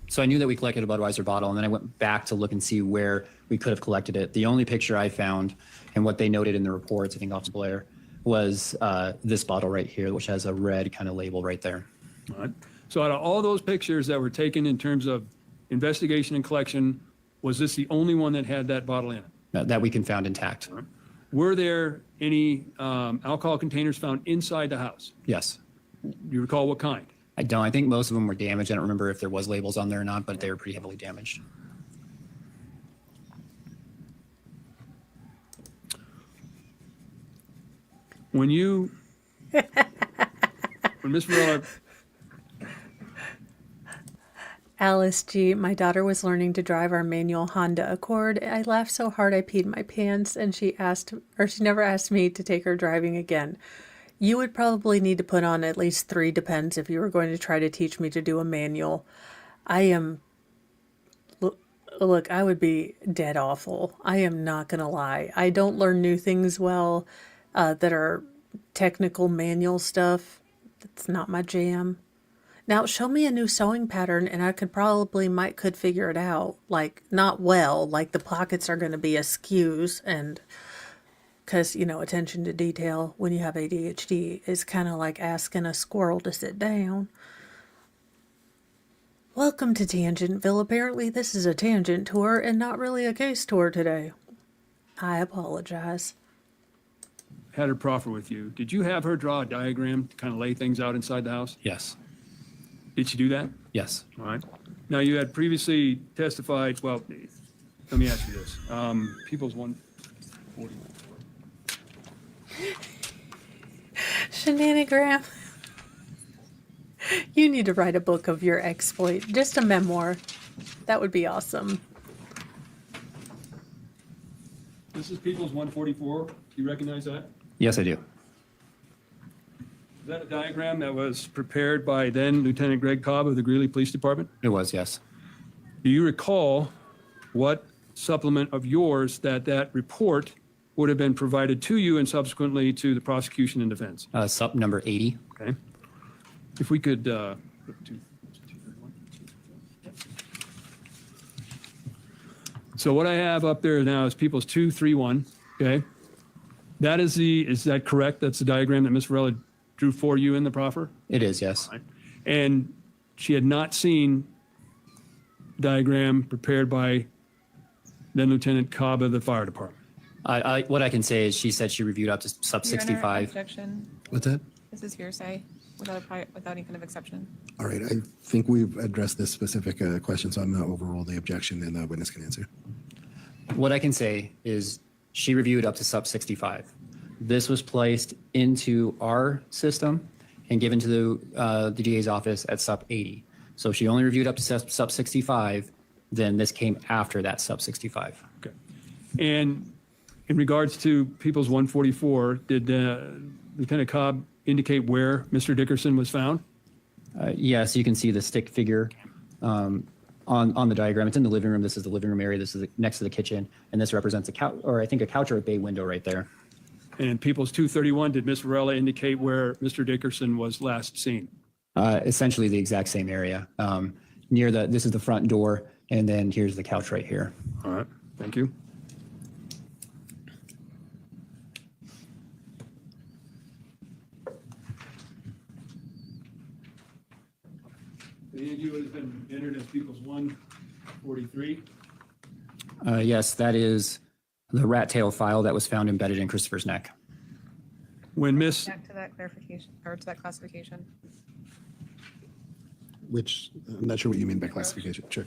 so I knew that we collected a Budweiser bottle, and then I went back to look and see where we could have collected it. The only picture I found, and what they noted in the reports, I think Officer Blair, was this bottle right here, which has a red kind of label right there. All right. So out of all those pictures that were taken in terms of investigation and collection, was this the only one that had that bottle in it? that we can found intact. Were there any alcohol containers found inside the house? Yes. Do you recall what kind? I don't. I think most of them were damaged. I don't remember if there was labels on there or not, but they were pretty heavily damaged. When Ms. Varela, Alice G., my daughter was learning to drive our manual Honda Accord. I laughed so hard I peed my pants, and she never asked me to take her driving again. You would probably need to put on at least 3 Depends if you were going to try to teach me to do a manual. Look, I would be dead awful. I am not going to lie. I don't learn new things well that are technical manual stuff. That's not my jam. Now, show me a new sewing pattern and I could figure it out. Like, not well, like the pockets are going to be askews, and because, attention to detail when you have ADHD is kind of like asking a squirrel to sit down. Welcome to Tangentville. Apparently this is a tangent tour and not really a case tour today. I apologize. had her proffer with you. Did you have her draw a diagram to kind of lay things out inside the house? Yes. Did she do that? Yes. All right. Now, you had previously testified, well, let me ask you this. People's 144. Shenanigram. You need to write a book of your exploit. Just a memoir. That would be awesome. This is People's 144. Do you recognize that? Yes, I do. Is that a diagram that was prepared by then Lieutenant Greg Cobb of the Greeley Police Department? It was, yes. Do you recall what supplement of yours that report would have been provided to you and subsequently to the prosecution and defense? Sup number 80. Okay. If we could, so what I have up there now is People's 231, okay? Is that correct? That's the diagram that Ms. Varela drew for you in the proffer? It is, yes. And she had not seen diagram prepared by then Lieutenant Cobb of the fire department. What I can say is she said she reviewed up to sub Your Honor, 65. Objection. What's that? This is hearsay without any kind of exception. All right, I think we've addressed this specific question, so I'm going to overrule the objection and the witness can answer. What I can say is she reviewed up to sub 65. This was placed into our system and given to the DA's office at sub 80. So if she only reviewed up to sub 65, then this came after that sub 65. Okay. And in regards to People's 144, did Lieutenant Cobb indicate where Mr. Dickerson was found? Yes, you can see the stick figure on the diagram. It's in the living room. This is the living room area. This is next to the kitchen. And this represents a couch, or I think a couch or a bay window right there. And People's 231, did Ms. Varela indicate where Mr. Dickerson was last seen? Essentially the exact same area. This is the front door, and then here's the couch right here. All right, thank you. Any of you has been entered as People's 143? Yes, that is the rat tail file that was found embedded in Christopher's neck. When Miss, Back to that clarification, or to that classification. Which, I'm not sure what you mean by classification. Sure.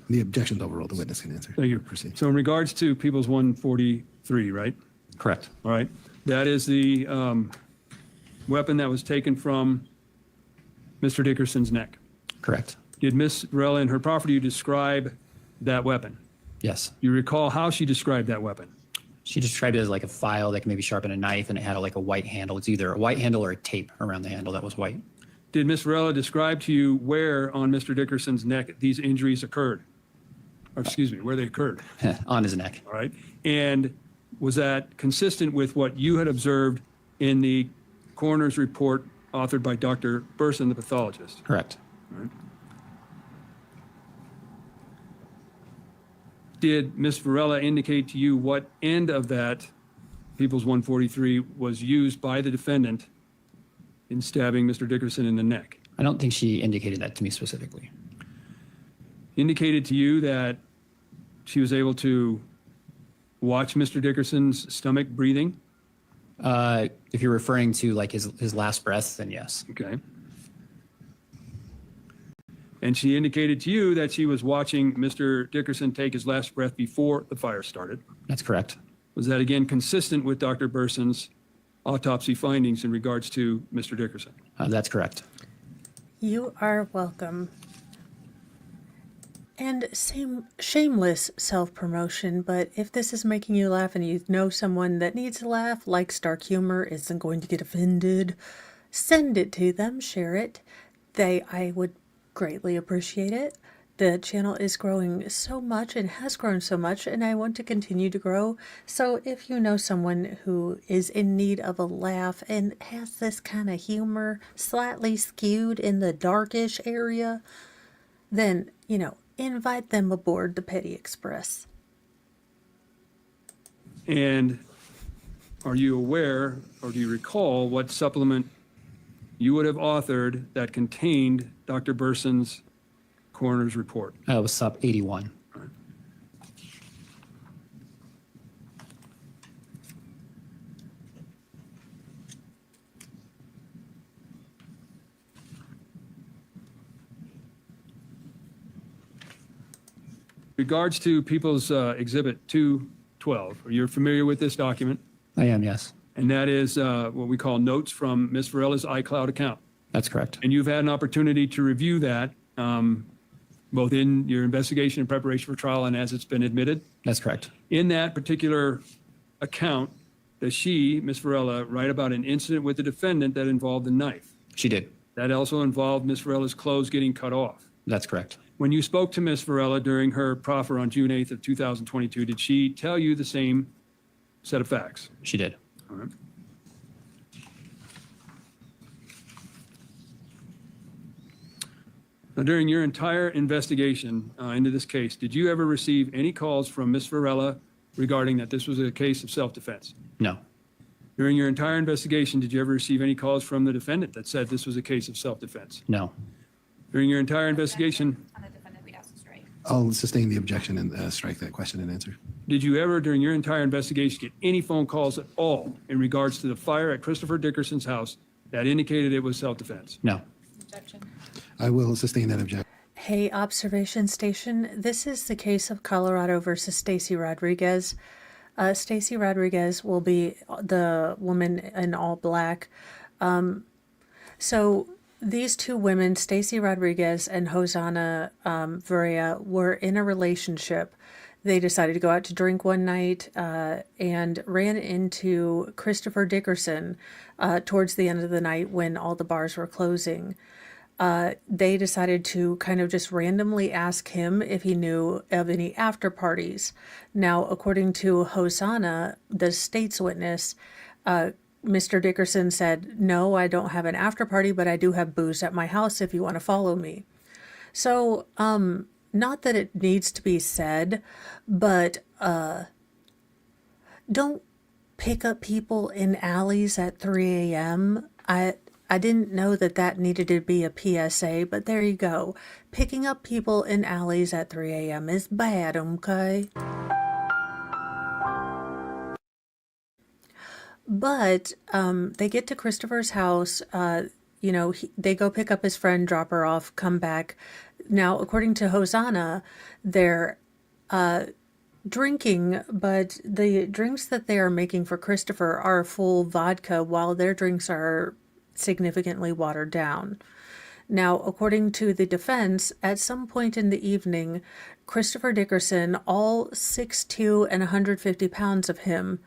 The objection's overruled. The witness can answer. thank you. Proceed. So in regards to People's 143, right? Correct. All right, that is the weapon that was taken from Mr. Dickerson's neck. Correct. Did Ms. Varela in her property describe that weapon? Yes. You recall how she described that weapon? She described it as like a file that can maybe sharpen a knife, and it had like a white handle. It's either a white handle or a tape around the handle that was white. Did Ms. Varela describe to you where on Mr. Dickerson's neck these injuries occurred? Or excuse me, where they occurred, On his neck. all right? And was that consistent with what you had observed in the coroner's report authored by Dr. Burson, the pathologist. Correct. Did Ms. Varela indicate to you what end of that People's 143 was used by the defendant in stabbing Mr. Dickerson in the neck? I don't think she indicated that to me specifically. Indicated to you that she was able to watch Mr. Dickerson's stomach breathing? If you're referring to like his last breath, then yes. Okay. And she indicated to you that she was watching Mr. Dickerson take his last breath before the fire started. That's correct. Was that again consistent with Dr. Burson's autopsy findings in regards to Mr. Dickerson? That's correct. You are welcome. And same shameless self-promotion, but if this is making you laugh and you know someone that needs to laugh, likes dark humor, isn't going to get offended, send it to them, share it. I would greatly appreciate it. The channel is growing so much and has grown so much, and I want to continue to grow. So if you know someone who is in need of a laugh and has this kind of humor slightly skewed in the darkish area, then, invite them aboard the Petty Express. And are you aware, or do you recall what supplement you would have authored that contained Dr. Burson's coroner's report? It was sub 81. Regards to People's Exhibit 212, you're familiar with this document? I am, yes. And that is what we call notes from Ms. Varela's iCloud account. That's correct. And you've had an opportunity to review that, both in your investigation and preparation for trial and as it's been admitted. That's correct. In that particular account, does she, Ms. Varela, write about an incident with the defendant that involved a knife? She did. That also involved Ms. Varela's clothes getting cut off. That's correct. When you spoke to Ms. Varela during her proffer on June 8th of 2022, did she tell you the same set of facts? She did. All right. Now, during your entire investigation into this case, did you ever receive any calls from Ms. Varela regarding that this was a case of self-defense? No. During your entire investigation, did you ever receive any calls from the defendant that said this was a case of self-defense? No. During your entire investigation, On the defendant, we'd ask to strike. I'll sustain the objection and strike that question and answer. did you ever, during your entire investigation, get any phone calls at all in regards to the fire at Christopher Dickerson's house that indicated it was self-defense? No. Objection. I will sustain that objection. Hey, observation station. This is the case of Colorado versus Stacy Rodrigues. Stacy Rodrigues will be the woman in all black. So these two women, Stacy Rodrigues and Hosanna Varea, were in a relationship. They decided to go out to drink one night and ran into Christopher Dickerson towards the end of the night when all the bars were closing. They decided to kind of just randomly ask him if he knew of any after parties. Now, according to Hosanna, the state's witness, Mr. Dickerson said, "No, I don't have an after party, but I do have booze at my house if you want to follow me." So, not that it needs to be said, but don't pick up people in alleys at 3 a.m. I didn't know that needed to be a PSA, but there you go. Picking up people in alleys at 3 a.m. is bad, okay? But they get to Christopher's house. They go pick up his friend, drop her off, come back. Now, according to Hosanna, they're drinking, but the drinks that they are making for Christopher are full vodka, while their drinks are significantly watered down. Now, according to the defense, at some point in the evening, Christopher Dickerson, all 6'2" and 150 pounds of him,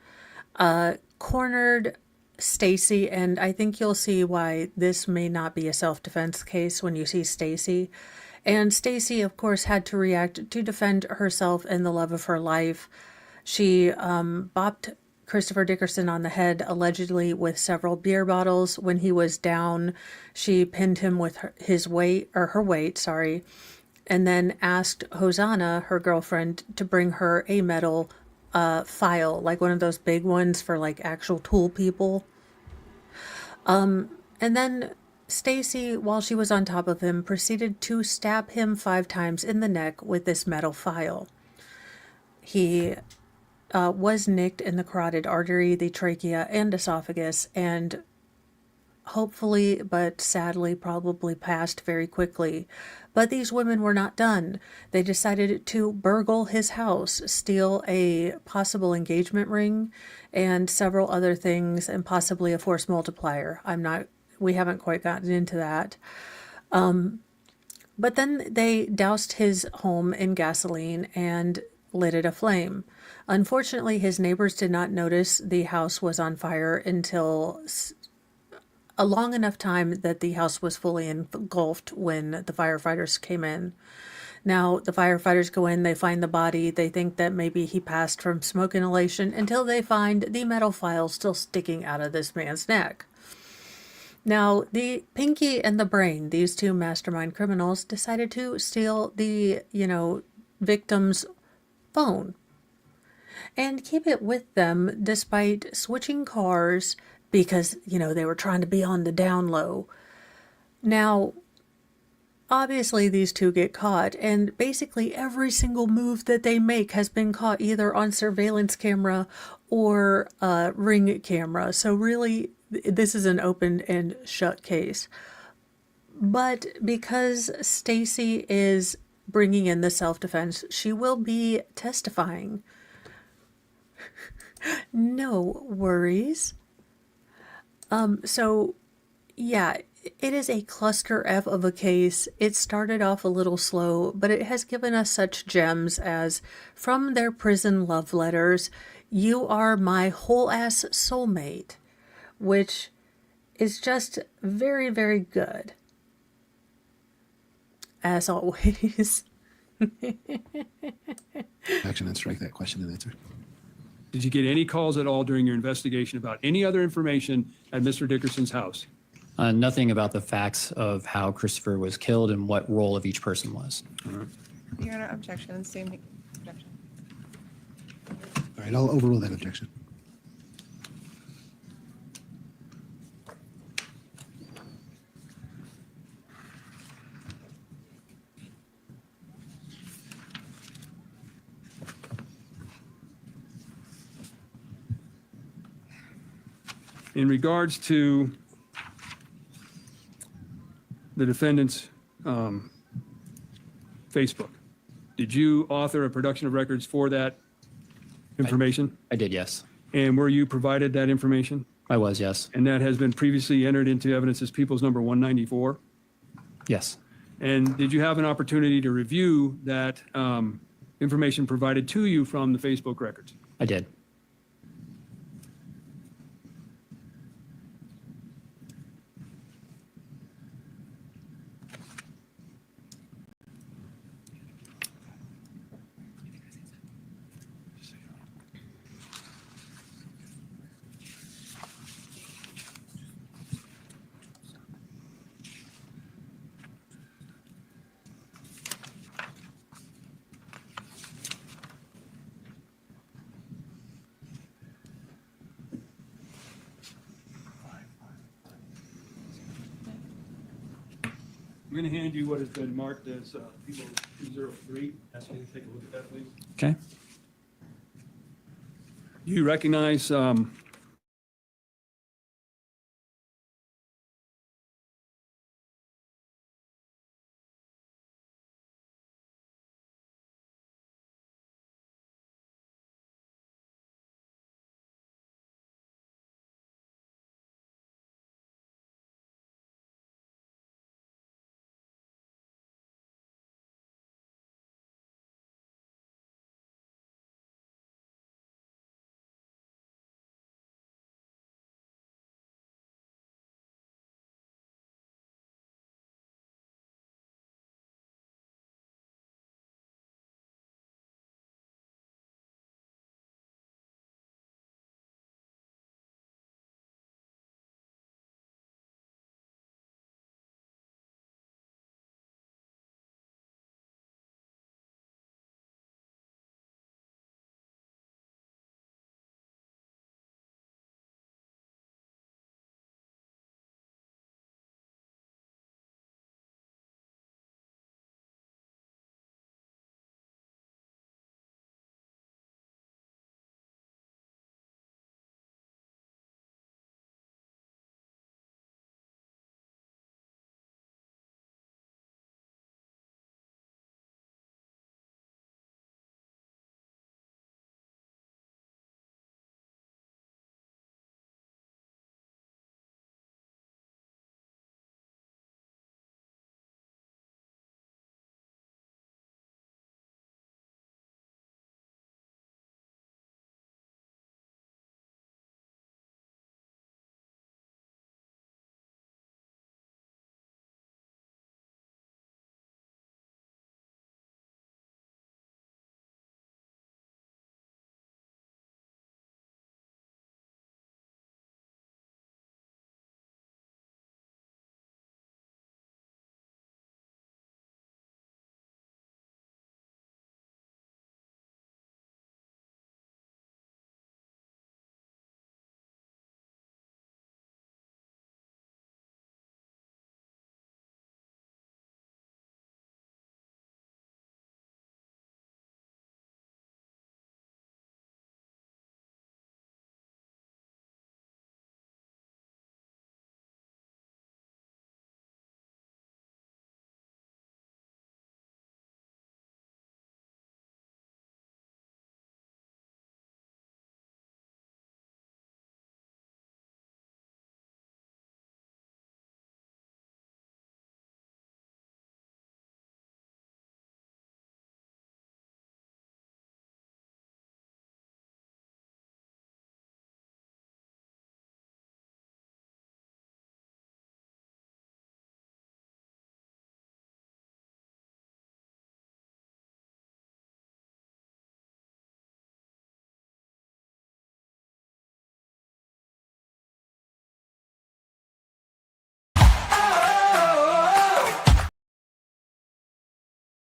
cornered Stacy, and I think you'll see why this may not be a self-defense case when you see Stacy. And Stacy, of course, had to react to defend herself and the love of her life. She bopped Christopher Dickerson on the head, allegedly with several beer bottles. When he was down, she pinned him with her weight, sorry, and then asked Hosanna, her girlfriend, to bring her a metal file, like one of those big ones for like actual tool people. And then Stacy, while she was on top of him, proceeded to stab him 5 times in the neck with this metal file. He was nicked in the carotid artery, the trachea, and esophagus, and hopefully, but sadly, probably passed very quickly. But these women were not done. They decided to burgle his house, steal a possible engagement ring, and several other things, and possibly a force multiplier. We haven't quite gotten into that. But then they doused his home in gasoline and lit it aflame. Unfortunately, his neighbors did not notice the house was on fire until a long enough time that the house was fully engulfed when the firefighters came in. Now, the firefighters go in, they find the body, they think that maybe he passed from smoke inhalation until they find the metal file still sticking out of this man's neck. Now, the Pinky and the Brain, these 2 mastermind criminals, decided to steal the, victim's phone and keep it with them despite switching cars because, they were trying to be on the down low. Now, obviously these 2 get caught, and basically every single move that they make has been caught either on surveillance camera or ring camera. So really, this is an open and shut case. But because Stacy is bringing in the self-defense, she will be testifying. No worries. So yeah, it is a cluster F of a case. It started off a little slow, but it has given us such gems as From Their Prison Love Letters, You Are My Whole Ass Soulmate, which is just very, very good. As always. Action and strike that question and answer. Did you get any calls at all during your investigation about any other information at Mr. Dickerson's house? Nothing about the facts of how Christopher was killed and what role of each person was. Your Honor, objection, same objection. All right, I'll overrule that objection. In regards to the defendant's Facebook, did you author a production of records for that information? I did, yes. And were you provided that information? I was, yes. And that has been previously entered into evidence as People's Number 194? Yes. And did you have an opportunity to review that information provided to you from the Facebook records? I did. I'm going to hand you what has been marked as People 203. Ask you to take a look at that, please. Okay. Do you recognize